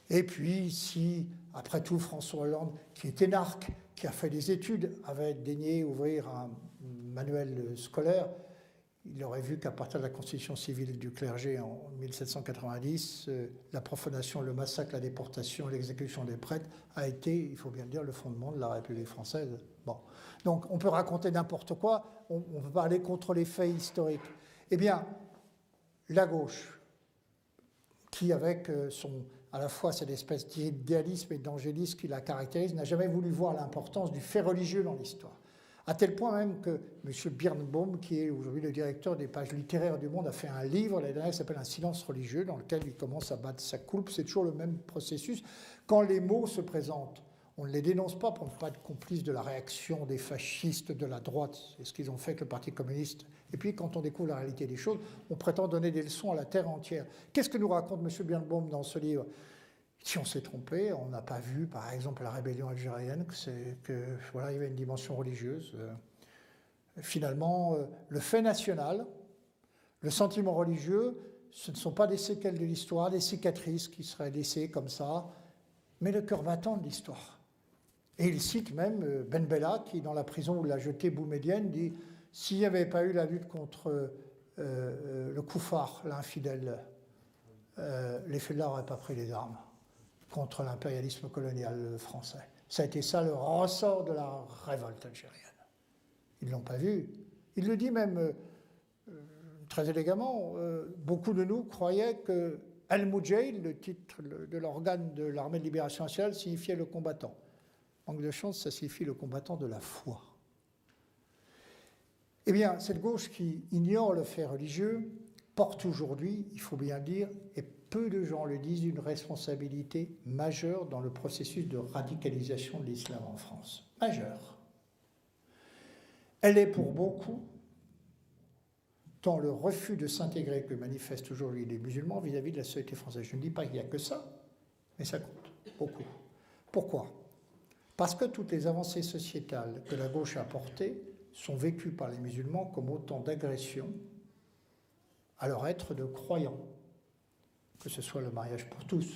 Et puis si, après tout, François Hollande, qui est énarque, qui a fait des études, avait daigné ouvrir un manuel scolaire, il aurait vu qu'à partir de la constitution civile du clergé en 1790, la profanation, le massacre, la déportation et l'exécution des prêtres a été, il faut bien le dire, le fondement de la République française. Bon. Donc on peut raconter n'importe quoi, on peut parler contre les faits historiques. Eh bien, la gauche, qui avec à la fois cette espèce d'idéalisme et d'angélisme qui la caractérise, n'a jamais voulu voir l'importance du fait religieux dans l'histoire. À tel point même que M. Birnbaum, qui est aujourd'hui le directeur des pages littéraires du Monde, a fait un livre, l'année dernière, qui s'appelle « Un silence religieux », dans lequel il commence à battre sa coulpe. C'est toujours le même processus. Quand les mots se présentent, on ne les dénonce pas pour ne pas être complice de la réaction des fascistes de la droite. C'est ce qu'ils ont fait avec le Parti communiste. Et puis, quand on découvre la réalité des choses, on prétend donner des leçons à la terre entière. Qu'est-ce que nous raconte M. Birnbaum dans ce livre ? Si on s'est trompé, on n'a pas vu, par exemple, la rébellion algérienne, voilà, il y avait une dimension religieuse. Finalement, le fait national, le sentiment religieux, ce ne sont pas des séquelles de l'histoire, des cicatrices qui seraient laissées comme ça, mais le cœur battant de l'histoire. Et il cite même Ben Bella, qui, dans la prison où l'a jeté Boumedienne, dit « S'il n'y avait pas eu la lutte contre le koufar, l'infidèle, les fellahs n'auraient pas pris les armes contre l'impérialisme colonial français. » Ça a été ça le ressort de la révolte algérienne. Ils ne l'ont pas vu. Il le dit même très élégamment. Beaucoup de nous croyaient que Al-Mujaïd, le titre de l'organe de l'armée de libération nationale, signifiait le combattant. Manque de chance, ça signifie le combattant de la foi. Eh bien, cette gauche qui ignore le fait religieux porte aujourd'hui, il faut bien le dire, et peu de gens le disent, une responsabilité majeure dans le processus de radicalisation de l'islam en France. Majeure. Elle est pour beaucoup dans le refus de s'intégrer que manifestent aujourd'hui les musulmans vis-à-vis de la société française. Je ne dis pas qu'il n'y a que ça, mais ça compte beaucoup. Pourquoi ? Parce que toutes les avancées sociétales que la gauche a apportées sont vécues par les musulmans comme autant d'agressions à leur être de croyants, que ce soit le mariage pour tous,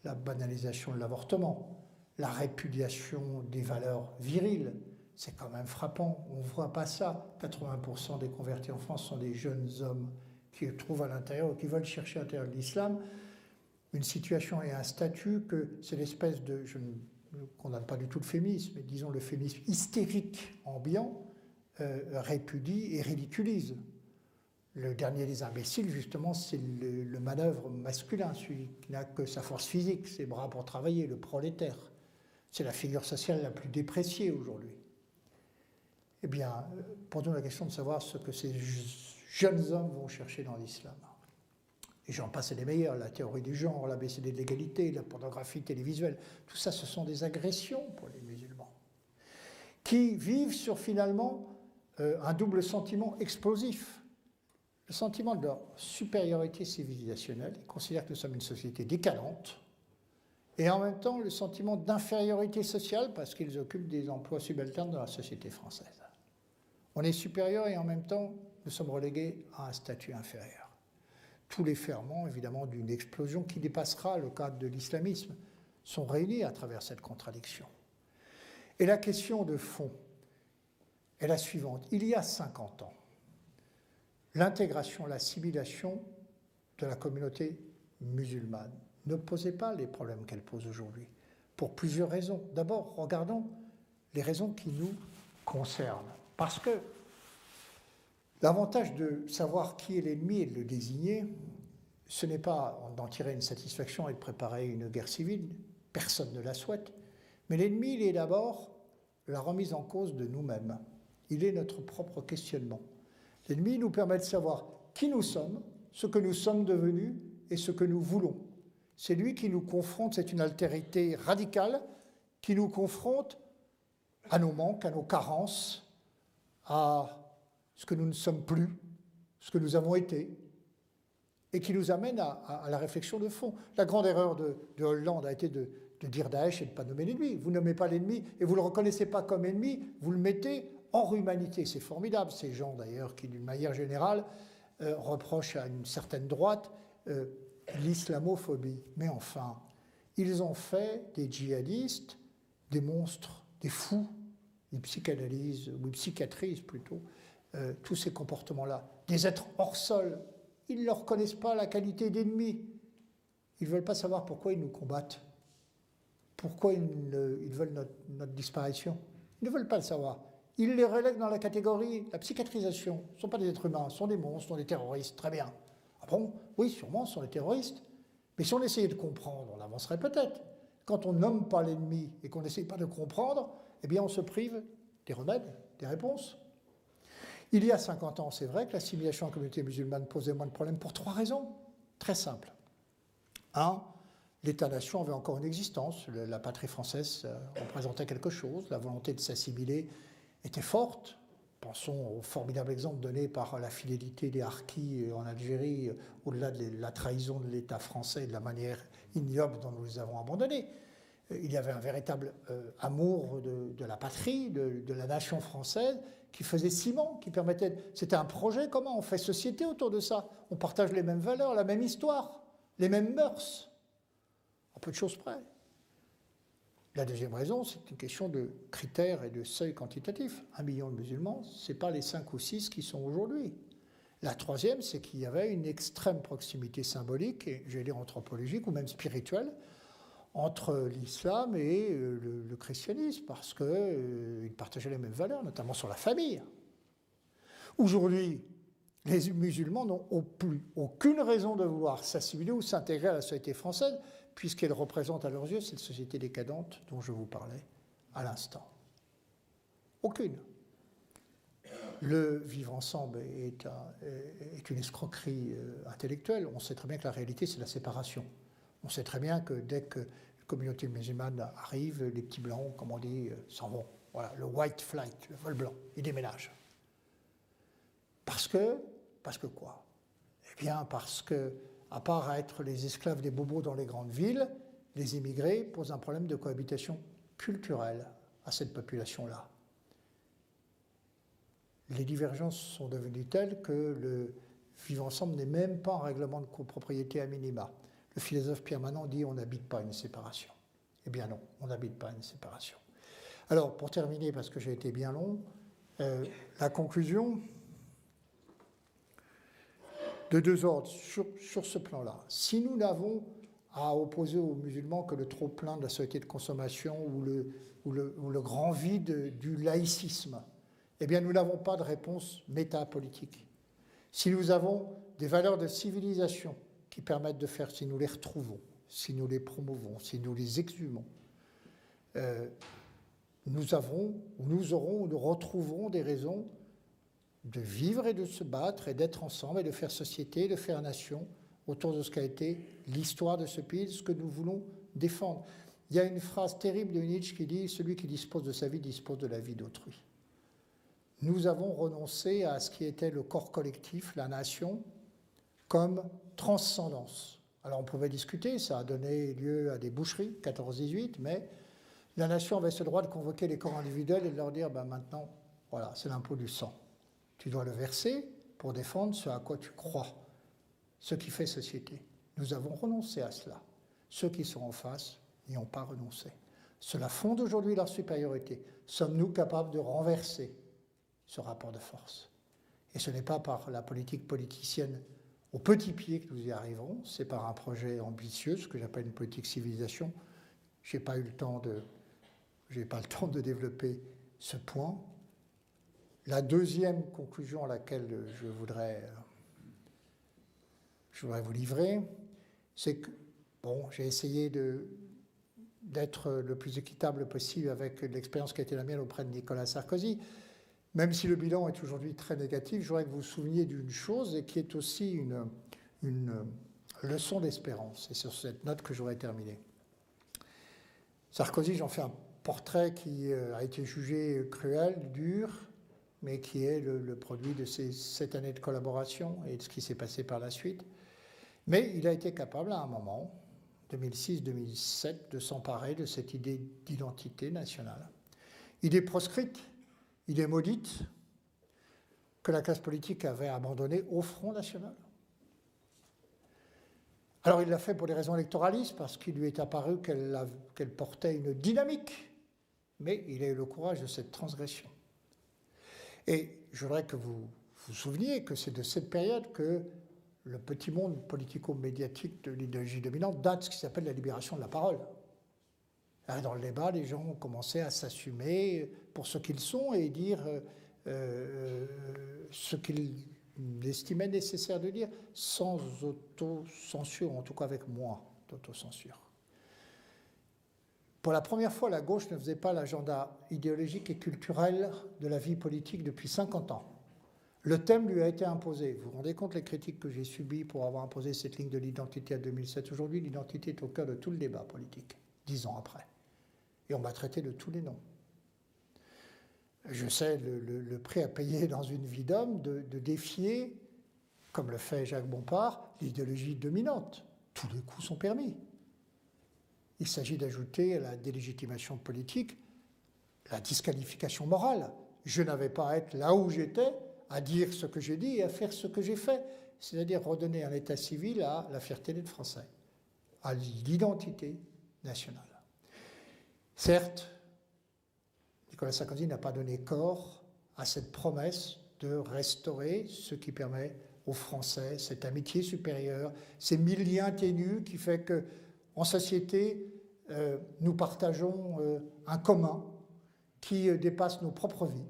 la banalisation de l'avortement, la répudiation des valeurs viriles. C'est quand même frappant, on ne voit pas ça. 80% des convertis en France sont des jeunes hommes qui trouvent à l'intérieur, qui veulent chercher à l'intérieur de l'islam une situation et un statut que c'est l'espèce de, je ne condamne pas du tout le féminisme, mais disons le féminisme hystérique ambiant, répudie et ridiculise. Le dernier des imbéciles, justement, c'est le manœuvre masculin, celui qui n'a que sa force physique, ses bras pour travailler, le prolétaire. C'est la figure sociale la plus dépréciée aujourd'hui. Eh bien, posons la question de savoir ce que ces jeunes hommes vont chercher dans l'islam. Et j'en passe des meilleurs, la théorie du genre, l'ABCD de l'égalité, la pornographie télévisuelle, tout ça, ce sont des agressions pour les musulmans, qui vivent sur finalement un double sentiment explosif. Le sentiment de leur supériorité civilisationnelle, ils considèrent que nous sommes une société décadente, et en même temps le sentiment d'infériorité sociale parce qu'ils occupent des emplois subalternes dans la société française. On est supérieur et en même temps nous sommes relégués à un statut inférieur. Tous les ferments, évidemment, d'une explosion qui dépassera le cadre de l'islamisme sont réunis à travers cette contradiction. Et la question de fond est la suivante. Il y a 50 ans, l'intégration, l'assimilation de la communauté musulmane ne posait pas les problèmes qu'elle pose aujourd'hui, pour plusieurs raisons. D'abord, regardons les raisons qui nous concernent. Parce que l'avantage de savoir qui est l'ennemi et de le désigner, ce n'est pas d'en tirer une satisfaction et de préparer une guerre civile, personne ne la souhaite, mais l'ennemi, il est d'abord la remise en cause de nous-mêmes. Il est notre propre questionnement. L'ennemi nous permet de savoir qui nous sommes, ce que nous sommes devenus et ce que nous voulons. C'est lui qui nous confronte, c'est une altérité radicale qui nous confronte à nos manques, à nos carences, à ce que nous ne sommes plus, ce que nous avons été, et qui nous amène à la réflexion de fond. La grande erreur de Hollande a été de dire Daesh et de ne pas nommer l'ennemi. Vous ne nommez pas l'ennemi et vous ne le reconnaissez pas comme ennemi, vous le mettez hors humanité. C'est formidable, ces gens d'ailleurs qui, d'une manière générale, reprochent à une certaine droite l'islamophobie. Mais enfin, ils ont fait des djihadistes des monstres des fous, ils psychanalysent, ou ils psychiatrisent plutôt, tous ces comportements-là. Des êtres hors sol, ils ne reconnaissent pas la qualité d'ennemis. Ils ne veulent pas savoir pourquoi ils nous combattent. Pourquoi ils veulent notre disparition. Ils ne veulent pas le savoir. Ils les relèguent dans la catégorie, la psychiatrisation. Ce ne sont pas des êtres humains, ce sont des monstres, ce sont des terroristes, très bien. Ah bon? Oui, sûrement, ce sont des terroristes. Mais si on essayait de comprendre, on avancerait peut-être. Quand on nomme pas l'ennemi et qu'on n'essaye pas de comprendre, eh bien on se prive des remèdes, des réponses. Il y a 50 ans, c'est vrai que l'assimilation en communauté musulmane posait moins de problèmes pour 3 raisons, très simples. 1, l'État-nation avait encore une existence, la patrie française représentait quelque chose, la volonté de s'assimiler était forte. Pensons au formidable exemple donné par la fidélité des Harkis en Algérie, au-delà de la trahison de l'État français et de la manière ignoble dont nous les avons abandonnés. Il y avait un véritable amour de la patrie, de la nation française, qui faisait ciment, qui permettait... C'était un projet commun, on fait société autour de ça. On partage les mêmes valeurs, la même histoire, les mêmes mœurs, à peu de choses près. La deuxième raison, c'est une question de critères et de seuil quantitatif. 1 million de musulmans, ce n'est pas les 5 ou 6 qui sont aujourd'hui. La troisième, c'est qu'il y avait une extrême proximité symbolique, et j'allais dire anthropologique ou même spirituelle, entre l'islam et le christianisme, parce qu'ils partageaient les mêmes valeurs, notamment sur la famille. Aujourd'hui, les musulmans n'ont plus aucune raison de vouloir s'assimiler ou s'intégrer à la société française, puisqu'elle représente à leurs yeux cette société décadente dont je vous parlais à l'instant. Aucune. Le vivre ensemble est une escroquerie intellectuelle. On sait très bien que la réalité, c'est la séparation. On sait très bien que dès que la communauté musulmane arrive, les petits blancs, comme on dit, s'en vont. Voilà, le white flight, le vol blanc, ils déménagent. Parce que quoi? Eh bien, parce que, à part être les esclaves des bobos dans les grandes villes, les immigrés posent un problème de cohabitation culturelle à cette population-là. Les divergences sont devenues telles que le vivre ensemble n'est même pas un règlement de copropriété à minima. Le philosophe Pierre Manant dit on n'habite pas une séparation. Eh bien non, on n'habite pas une séparation. Alors, pour terminer, parce que j'ai été bien long, la conclusion de 2 ordres sur ce plan-là. Si nous n'avons à opposer aux musulmans que le trop-plein de la société de consommation ou le grand vide du laïcisme, eh bien nous n'avons pas de réponse métapolitique. Si nous avons des valeurs de civilisation qui permettent de faire, si nous les retrouvons, si nous les promouvons, si nous les exhumons, nous retrouverons des raisons de vivre et de se battre et d'être ensemble et de faire société, de faire nation autour de ce qu'a été l'histoire de ce pays, de ce que nous voulons défendre. Il y a une phrase terrible de Nietzsche qui dit « Celui qui dispose de sa vie dispose de la vie d'autrui ». Nous avons renoncé à ce qui était le corps collectif, la nation, comme transcendance. Alors on pouvait discuter, ça a donné lieu à des boucheries, 14-18, mais la nation avait ce droit de convoquer les corps individuels et de leur dire ben maintenant, voilà, c'est l'impôt du sang. Tu dois le verser pour défendre ce à quoi tu crois, ce qui fait société. Nous avons renoncé à cela. Ceux qui sont en face n'y ont pas renoncé. Cela fonde aujourd'hui leur supériorité. Sommes-nous capables de renverser ce rapport de force? Et ce n'est pas par la politique politicienne au petit pied que nous y arriverons, c'est par un projet ambitieux, ce que j'appelle une politique civilisation. Je n'ai pas le temps de développer ce point. La deuxième conclusion à laquelle je voudrais vous livrer, c'est que, bon, j'ai essayé d'être le plus équitable possible avec l'expérience qui a été la mienne auprès de Nicolas Sarkozy. Même si le bilan est aujourd'hui très négatif, je voudrais que vous vous souveniez d'une chose et qui est aussi une leçon d'espérance. Et sur cette note que j'aurais terminé. Sarkozy, j'en fais un portrait qui a été jugé cruel, dur, mais qui est le produit de ces 7 années de collaboration et de ce qui s'est passé par la suite. Mais il a été capable, à un moment, 2006-2007, de s'emparer de cette idée d'identité nationale. Idée proscrite, idée maudite, que la classe politique avait abandonnée au Front National. Alors il l'a fait pour des raisons électoralistes, parce qu'il lui est apparu qu'elle portait une dynamique mais il a eu le courage de cette transgression. Et je voudrais que vous vous souveniez que c'est de cette période que le petit monde politico-médiatique de l'idéologie dominante date de ce qui s'appelle la libération de la parole. Dans le débat, les gens ont commencé à s'assumer pour ce qu'ils sont et dire ce qu'ils estimaient nécessaire de dire sans autocensure, en tout cas avec moins d'autocensure. Pour la première fois, la gauche ne faisait pas l'agenda idéologique et culturel de la vie politique depuis 50 ans. Le thème lui a été imposé. Vous vous rendez compte les critiques que j'ai subies pour avoir imposé cette ligne de l'identité en 2007. Aujourd'hui, l'identité est au cœur de tout le débat politique, 10 ans après. Et on m'a traité de tous les noms. Je sais le prix à payer dans une vie d'homme de défier, comme le fait Jacques Bompard, l'idéologie dominante. Tous les coups sont permis. Il s'agit d'ajouter à la délégitimation politique la disqualification morale. Je n'avais pas à être là où j'étais, à dire ce que j'ai dit et à faire ce que j'ai fait, c'est-à-dire redonner un état civil à la fierté d'être français, à l'identité nationale. Certes, Nicolas Sarkozy n'a pas donné corps à cette promesse de restaurer ce qui permet aux Français cette amitié supérieure, ces 1000 liens ténus qui fait qu'en société, nous partageons un commun qui dépasse nos propres vies.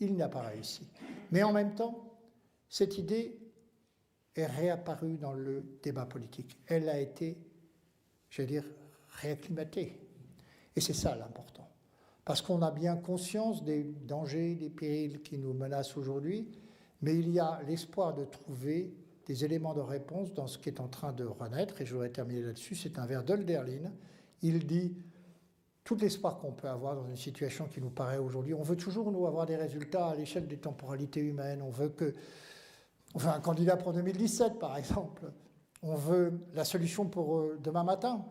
Il n'a pas réussi. Mais en même temps, cette idée est réapparue dans le débat politique. Elle a été, j'allais dire, réacclimatée. Et c'est ça l'important. Parce qu'on a bien conscience des dangers, des périls qui nous menacent aujourd'hui, mais il y a l'espoir de trouver des éléments de réponse dans ce qui est en train de renaître, et je voudrais terminer là-dessus, c'est un vers d'Hölderlin. Il dit tout l'espoir qu'on peut avoir dans une situation qui nous paraît aujourd'hui. On veut toujours, nous, avoir des résultats à l'échelle des temporalités humaines. On veut un candidat pour 2017, par exemple. On veut la solution pour demain matin.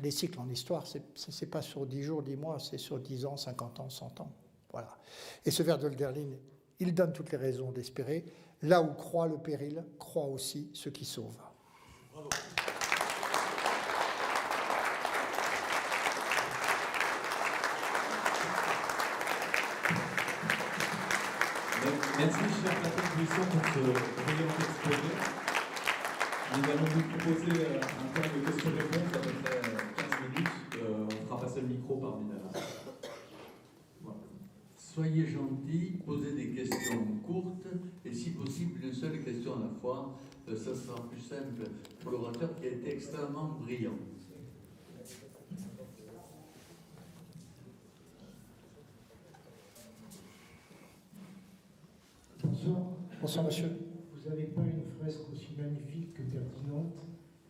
Les cycles en histoire, ce n'est pas sur 10 jours, 10 mois, c'est sur 10 ans, 50 ans, 100 ans. Voilà. Et ce vers d'Hölderlin, il donne toutes les raisons d'espérer. Là où croit le péril, croit aussi ce qui sauve. Bravo. Merci, cher Patrick Buisson, pour ce brillant exposé. Nous allons vous proposer un temps de questions-réponses d'à peu près 15 minutes. On fera passer le micro parmi la... Voilà. Soyez gentils, posez des questions courtes et si possible une seule question à la fois. Ça sera plus simple pour l'orateur qui a été extrêmement brillant. Bonsoir. Bonsoir, monsieur. Vous n'avez pas une fresque aussi magnifique que pertinente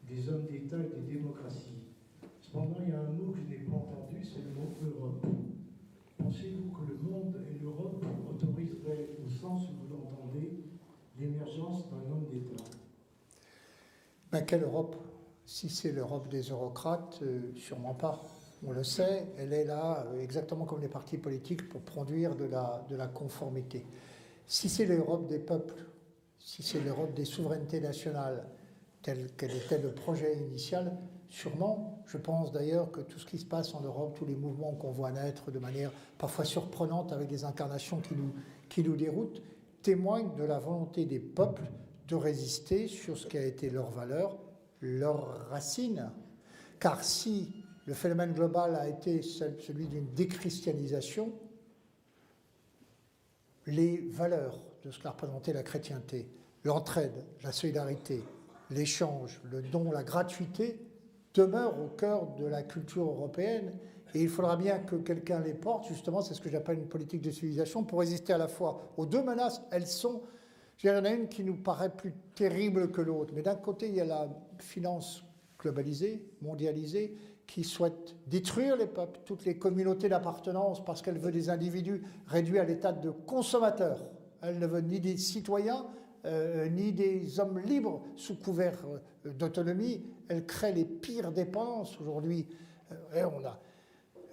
des hommes d'État et des démocraties. Cependant, il y a un mot que je n'ai pas entendu, c'est le mot Europe. Pensez-vous que le monde et l'Europe autoriseraient, au sens où vous l'entendez, l'émergence d'un homme d'État? Quelle Europe? Si c'est l'Europe des eurocrates, sûrement pas. On le sait, elle est là, exactement comme les partis politiques, pour produire de la conformité. Si c'est l'Europe des peuples, si c'est l'Europe des souverainetés nationales, tel qu'elle était le projet initial, sûrement, je pense d'ailleurs que tout ce qui se passe en Europe, tous les mouvements qu'on voit naître de manière parfois surprenante avec des incarnations qui nous déroutent, témoignent de la volonté des peuples de résister sur ce qui a été leur valeur, leurs racines. Car si le phénomène global a été celui d'une déchristianisation, les valeurs de ce qu'a représenté la chrétienté, l'entraide, la solidarité, l'échange, le don, la gratuité, demeurent au cœur de la culture européenne. Et il faudra bien que quelqu'un les porte, justement, c'est ce que j'appelle une politique de civilisation, pour résister à la fois aux deux menaces. Elles sont, il y en a une qui nous paraît plus terrible que l'autre, mais d'un côté, il y a la finance globalisée, mondialisée, qui souhaite détruire les peuples, toutes les communautés d'appartenance, parce qu'elle veut des individus réduits à l'état de consommateurs. Elle ne veut ni des citoyens, ni des hommes libres sous couvert d'autonomie. Elle crée les pires dépenses aujourd'hui.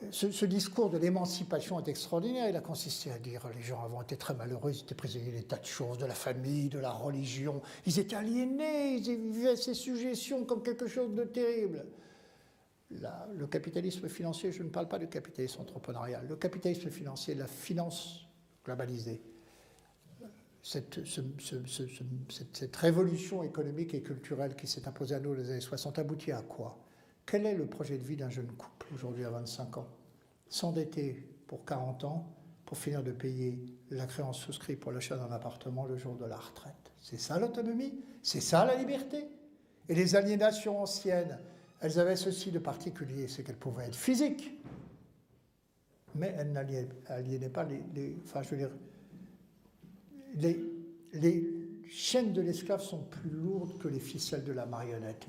Ce discours de l'émancipation est extraordinaire. Il a consisté à dire les gens avant étaient très malheureux, ils étaient prisonniers des tas de choses, de la famille, de la religion. Ils étaient aliénés, ils vivaient ces suggestions comme quelque chose de terrible. le capitalisme financier, je ne parle pas du capitalisme entrepreneurial, le capitalisme financier, la finance globalisée, cette révolution économique et culturelle qui s'est imposée à nous dans les années 60 aboutit à quoi? Quel est le projet de vie d'un jeune couple aujourd'hui à 25 ans? S'endetter pour 40 ans pour finir de payer la créance souscrite pour l'achat d'un appartement le jour de la retraite. C'est ça l'autonomie? C'est ça la liberté? Et les aliénations anciennes, elles avaient ceci de particulier, c'est qu'elles pouvaient être physiques, mais elles n'aliénaient pas les chaînes de l'esclave sont plus lourdes que les ficelles de la marionnette.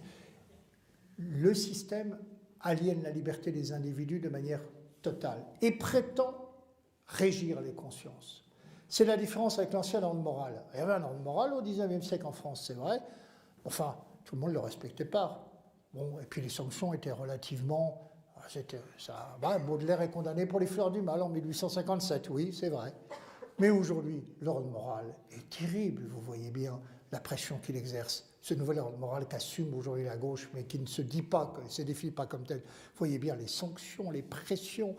Le système aliène la liberté des individus de manière totale et prétend régir les consciences. C'est la différence avec l'ancien ordre moral. Il y avait un ordre moral au XIXe siècle en France, c'est vrai. Enfin, tout le monde ne le respectait pas. Bon, et puis les sanctions étaient relativement... Baudelaire est condamné pour les fleurs du mal en 1857, oui, c'est vrai. Mais aujourd'hui, l'ordre moral est terrible, vous voyez bien la pression qu'il exerce. Ce nouvel ordre moral qu'assume aujourd'hui la gauche, mais qui ne se dit pas, ne se définit pas comme tel. Vous voyez bien les sanctions, les pressions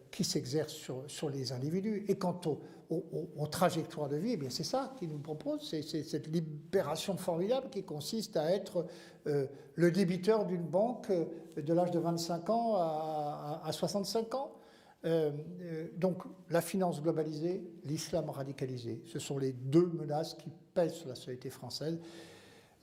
qui s'exercent sur les individus. Et quant aux trajectoires de vie, eh bien c'est ça qu'il nous propose, c'est cette libération formidable qui consiste à être le débiteur d'une banque de l'âge de 25 ans à 65 ans. Donc la finance globalisée, l'islam radicalisé, ce sont les deux menaces qui pèsent sur la société française.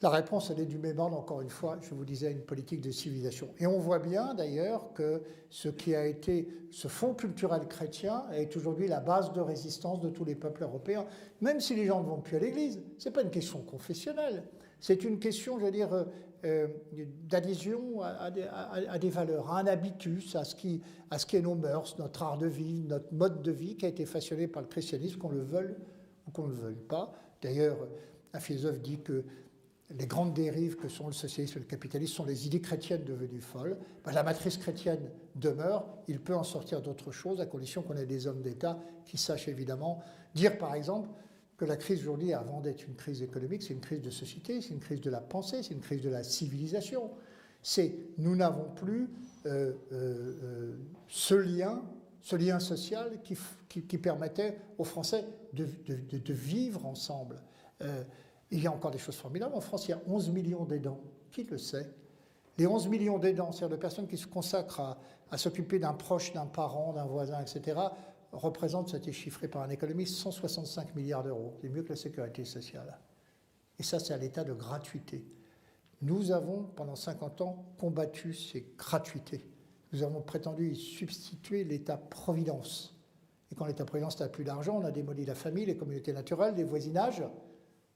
La réponse, elle est du même ordre, encore une fois, je vous disais, une politique de civilisation. Et on voit bien d'ailleurs que ce qui a été ce fond culturel chrétien est aujourd'hui la base de résistance de tous les peuples européens, même si les gens ne vont plus à l'église. Ce n'est pas une question confessionnelle, c'est une question, je veux dire, d'adhésion à des valeurs, à un habitus, à ce qui est nos mœurs, notre art de vie, notre mode de vie qui a été façonné par le christianisme, qu'on le veuille ou qu'on ne le veuille pas. D'ailleurs, un philosophe dit que les grandes dérives que sont le socialisme et le capitalisme sont les idées chrétiennes devenues folles. La matrice chrétienne demeure, il peut en sortir d'autres choses à condition qu'on ait des hommes d'État qui sachent évidemment dire par exemple que la crise aujourd'hui, avant d'être une crise économique, c'est une crise de société, c'est une crise de la pensée, c'est une crise de la civilisation. Nous n'avons plus ce lien social qui permettait aux Français de vivre ensemble. Il y a encore des choses formidables. En France, il y a 11 millions d'aidants. Qui le sait? Les 11 millions d'aidants, c'est-à-dire de personnes qui se consacrent à s'occuper d'un proche, d'un parent, d'un voisin, etc., représentent, ça a été chiffré par un économiste, 165 milliards d'euros. C'est mieux que la sécurité sociale. Et ça, c'est à l'état de gratuité. Nous avons, pendant 50 ans, combattu ces gratuités. Nous avons prétendu y substituer l'État-providence. Et quand l'État-providence n'a plus d'argent, on a démoli la famille, les communautés naturelles, les voisinages.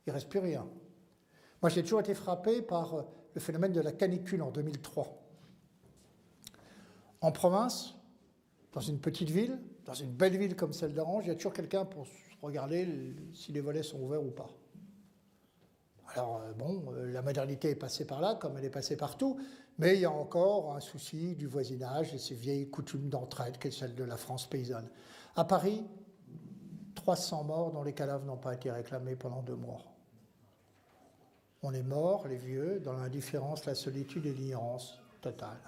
Il ne reste plus rien. Moi, j'ai toujours été frappé par le phénomène de la canicule en 2003. En province, dans une petite ville, dans une belle ville comme celle d'Orange, il y a toujours quelqu'un pour regarder si les volets sont ouverts ou pas. Alors, la modernité est passée par là, comme elle est passée partout, mais il y a encore un souci du voisinage et ces vieilles coutumes d'entraide, qui est celle de la France paysanne. À Paris, 300 morts dont les cadavres n'ont pas été réclamés pendant 2 mois. On est morts, les vieux, dans l'indifférence, la solitude et l'ignorance totale.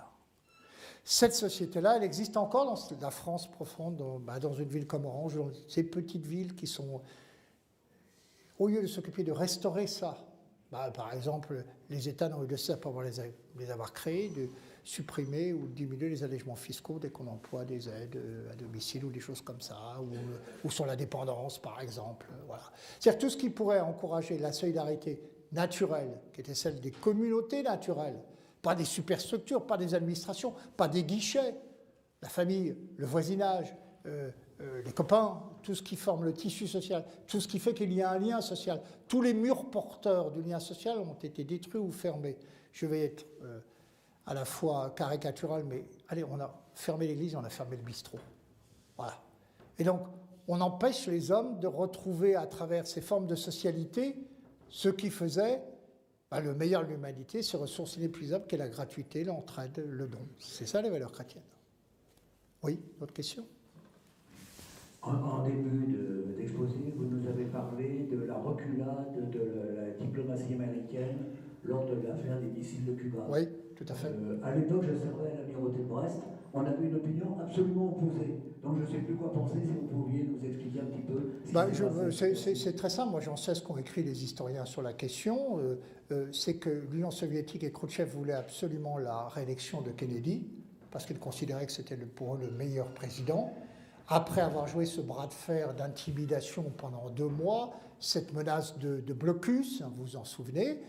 Cette société-là, elle existe encore dans la France profonde, dans une ville comme Orange, dans ces petites villes qui sont... Au lieu de s'occuper de restaurer ça, par exemple, les États n'ont eu de cesse, pour les avoir créés, de supprimer ou diminuer les allègements fiscaux dès qu'on emploie des aides à domicile ou des choses comme ça, ou sur la dépendance, par exemple. Voilà. C'est-à-dire tout ce qui pourrait encourager la solidarité naturelle, qui était celle des communautés naturelles, pas des superstructures, pas des administrations, pas des guichets, la famille, le voisinage, les copains, tout ce qui forme le tissu social, tout ce qui fait qu'il y a un lien social. Tous les murs porteurs du lien social ont été détruits ou fermés. Je vais être à la fois caricatural, mais allez, on a fermé l'église, on a fermé le bistrot. Voilà. Et donc, on empêche les hommes de retrouver à travers ces formes de socialité ce qui faisait le meilleur de l'humanité, ces ressources inépuisables qu'est la gratuité, l'entraide, le don. C'est ça les valeurs chrétiennes. Oui, d'autres questions? En début d'exposé, vous nous avez parlé de la reculade de la diplomatie américaine lors de l'affaire des missiles de Cuba. Oui. tout à fait. À l'époque, je servais à l'amirauté de Brest. On avait une opinion absolument opposée. Donc je ne sais plus quoi penser, si vous pouviez nous expliquer un petit peu. C'est très simple, moi j'en sais ce qu'ont écrit les historiens sur la question. C'est que l'Union soviétique et Khrouchtchev voulaient absolument la réélection de Kennedy, parce qu'ils considéraient que c'était pour eux le meilleur président. Après avoir joué ce bras de fer d'intimidation pendant 2 mois, cette menace de blocus, hein, vous vous en souvenez,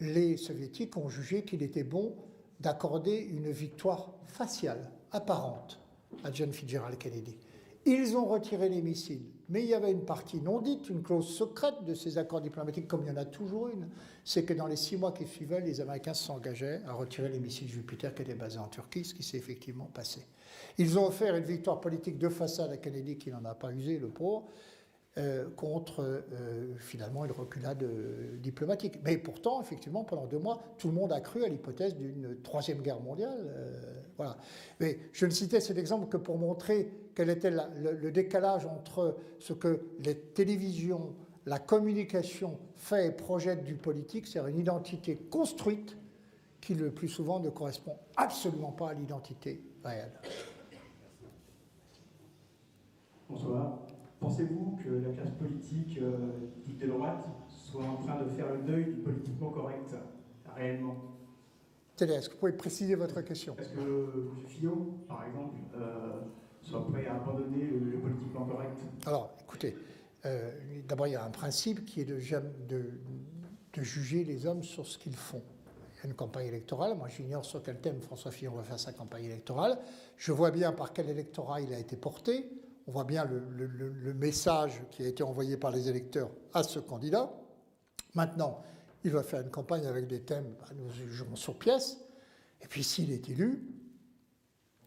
les soviétiques ont jugé qu'il était bon d'accorder une victoire faciale, apparente, à John Fitzgerald Kennedy. Ils ont retiré les missiles, mais il y avait une partie non dite, une clause secrète de ces accords diplomatiques, comme il y en a toujours une, c'est que dans les 6 mois qui suivaient, les Américains s'engageaient à retirer les missiles Jupiter qui étaient basés en Turquie, ce qui s'est effectivement passé. Ils ont offert une victoire politique de façade à Kennedy, qui n'en a pas usé, le pauvre, contre finalement une reculade diplomatique. Mais pourtant, effectivement, pendant 2 mois, tout le monde a cru à l'hypothèse d'une 3e guerre mondiale. Voilà. Mais je ne citais cet exemple que pour montrer quel était le décalage entre ce que les télévisions, la communication fait et projette du politique, c'est-à-dire une identité construite qui le plus souvent ne correspond absolument pas à l'identité réelle. Bonsoir. Pensez-vous que la classe politique dite de droite soit en train de faire le deuil du politiquement correct, réellement? Est-ce que vous pouvez préciser votre question? Est-ce que M. Fillon, par exemple, soit prêt à abandonner le politiquement correct? Alors, écoutez, d'abord, il y a un principe qui est de juger les hommes sur ce qu'ils font. Il y a une campagne électorale. Moi, j'ignore sur quel thème François Fillon va faire sa campagne électorale. Je vois bien par quel électorat il a été porté. On voit bien le message qui a été envoyé par les électeurs à ce candidat. Maintenant, il va faire une campagne avec des thèmes, nous jugerons sur pièce. Et puis, s'il est élu,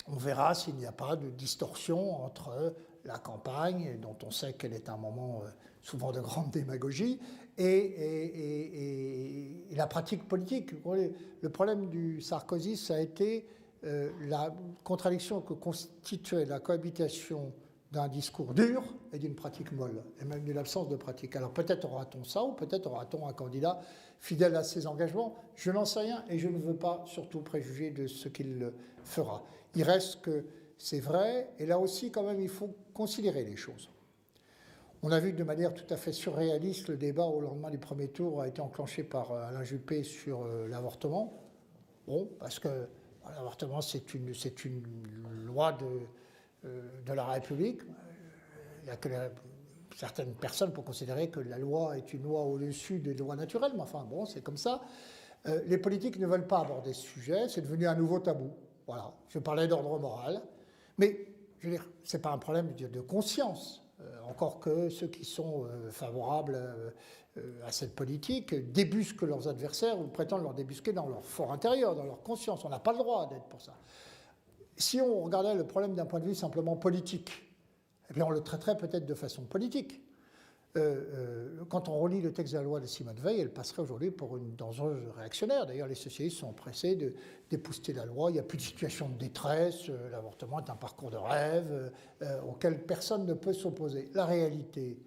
on verra s'il n'y a pas de distorsion entre la campagne, dont on sait qu'elle est un moment souvent de grande démagogie, et la pratique politique. Le problème du Sarkozy, ça a été la contradiction que constituait la cohabitation d'un discours dur et d'une pratique molle, et même d'une absence de pratique. Alors peut-être aura-t-on ça, ou peut-être aura-t-on un candidat fidèle à ses engagements. Je n'en sais rien, et je ne veux pas surtout préjuger de ce qu'il fera. Il reste que c'est vrai, et là aussi, quand même, il faut considérer les choses. On a vu de manière tout à fait surréaliste le débat au lendemain du premier tour a été enclenché par Alain Juppé sur l'avortement. Bon, parce que l'avortement, c'est une loi de la République. Il n'y a que certaines personnes pour considérer que la loi est une loi au-dessus des lois naturelles, mais enfin, bon, c'est comme ça. Les politiques ne veulent pas aborder ce sujet, c'est devenu un nouveau tabou. Voilà, je parlais d'ordre moral, mais je veux dire, ce n'est pas un problème de conscience, encore que ceux qui sont favorables à cette politique débusquent leurs adversaires ou prétendent leur débusquer dans leur fort intérieur, dans leur conscience. On n'a pas le droit d'être pour ça. Si on regardait le problème d'un point de vue simplement politique, eh bien on le traiterait peut-être de façon politique. Quand on relit le texte de la loi de Simone Veil, elle passerait aujourd'hui pour une dangereuse réactionnaire. D'ailleurs, les socialistes sont pressés d'épousseter la loi. Il n'y a plus de situation de détresse. L'avortement est un parcours de rêve auquel personne ne peut s'opposer. La réalité,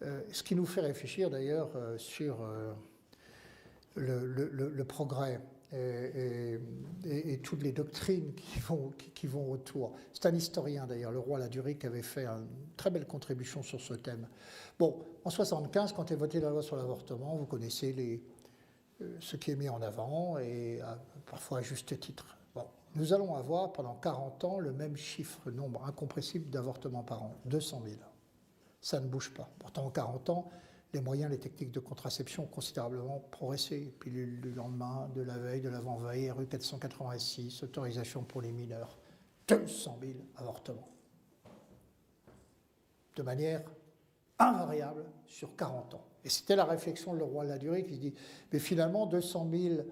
ce qui nous fait réfléchir d'ailleurs sur le progrès et toutes les doctrines qui vont autour. C'est un historien d'ailleurs, le roi Ladurie, qui avait fait une très belle contribution sur ce thème. Bon, en 1975, quand est votée la loi sur l'avortement, vous connaissez ce qui est mis en avant, et parfois à juste titre. Bon, nous allons avoir pendant 40 ans le même nombre incompressible d'avortements par an, 200 000. Ça ne bouge pas. Pourtant, en 40 ans, les moyens, les techniques de contraception ont considérablement progressé. Pilule du lendemain, de la veille, de l'avant-veille, RU 486, autorisation pour les mineurs. 200 000 avortements. De manière invariable sur 40 ans. Et c'était la réflexion de le roi Ladurie qui se dit, mais finalement, 200 000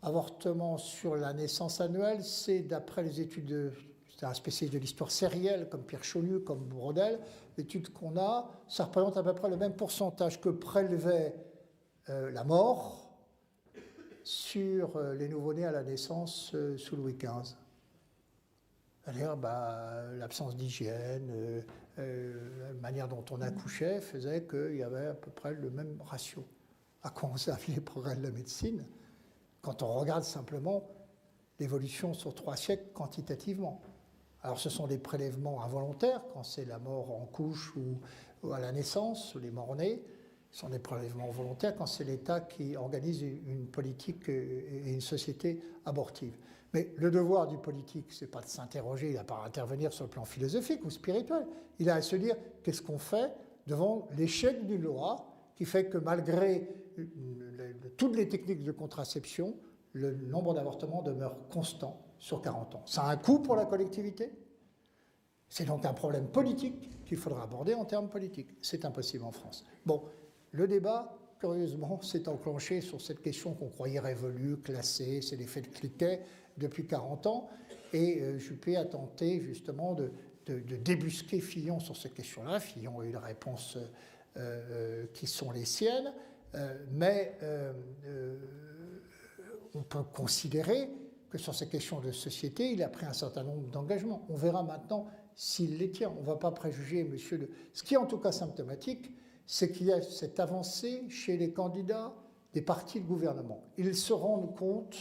avortements sur la naissance annuelle, c'est d'après les études c'est un spécialiste de l'histoire sérielle, comme Pierre Chaunu, comme Brodel, l'étude qu'on a, ça représente à peu près le même pourcentage que prélevait la mort sur les nouveau-nés à la naissance sous Louis XV. C'est-à-dire l'absence d'hygiène, la manière dont on accouchait faisait qu'il y avait à peu près le même ratio. À quoi ont servi les progrès de la médecine? quand on regarde simplement l'évolution sur 3 siècles quantitativement. Alors ce sont des prélèvements involontaires, quand c'est la mort en couche ou à la naissance, ou les morts-nés. Ce sont des prélèvements volontaires quand c'est l'État qui organise une politique et une société abortive. Mais le devoir du politique, ce n'est pas de s'interroger, il n'a pas à intervenir sur le plan philosophique ou spirituel. Il a à se dire qu'est-ce qu'on fait devant l'échec d'une loi qui fait que malgré toutes les techniques de contraception, le nombre d'avortements demeure constant sur 40 ans. Ça a un coût pour la collectivité. C'est donc un problème politique qu'il faudra aborder en termes politiques. C'est impossible en France. Bon, le débat, curieusement, s'est enclenché sur cette question qu'on croyait révolue, classée, c'est l'effet de cliquet depuis 40 ans. Et Juppé a tenté justement de débusquer Fillon sur cette question-là. Fillon a eu des réponses qui sont les siennes, mais on peut considérer que sur ces questions de société, il a pris un certain nombre d'engagements. On verra maintenant s'il les tient. On ne va pas préjuger monsieur de... Ce qui est en tout cas symptomatique, c'est qu'il y a cette avancée chez les candidats des partis de gouvernement. Ils se rendent compte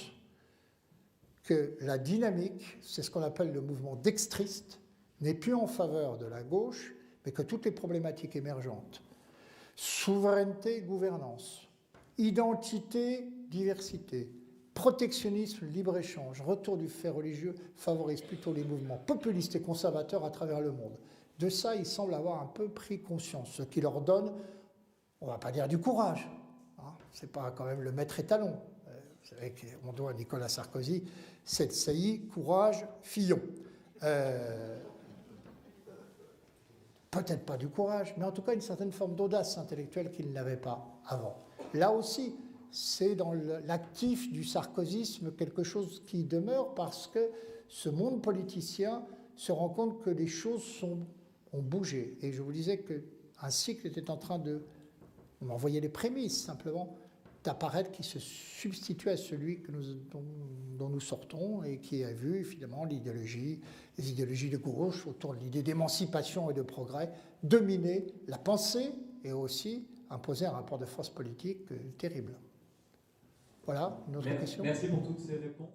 que la dynamique, c'est ce qu'on appelle le mouvement dextriste, n'est plus en faveur de la gauche, mais que toutes les problématiques émergentes, souveraineté, gouvernance, identité, diversité, protectionnisme, libre-échange, retour du fait religieux, favorisent plutôt les mouvements populistes et conservateurs à travers le monde. De ça, ils semblent avoir un peu pris conscience, ce qui leur donne, on ne va pas dire du courage, hein, ce n'est pas quand même le maître étalon. Vous savez qu'on doit à Nicolas Sarkozy cette saillie, courage, Fillon. Peut-être pas du courage, mais en tout cas une certaine forme d'audace intellectuelle qu'il n'avait pas avant. Là aussi, c'est dans l'actif du sarkozysme quelque chose qui demeure parce que ce monde politicien se rend compte que les choses ont bougé. Et je vous disais qu'un cycle était en train de... On envoyait les prémices simplement d'apparaître qui se substitue à celui dont nous sortons et qui a vu finalement les idéologies de gauche autour de l'idée d'émancipation et de progrès dominer la pensée et aussi imposer un rapport de force politique terrible. Voilà, une autre question. Merci pour toutes ces réponses.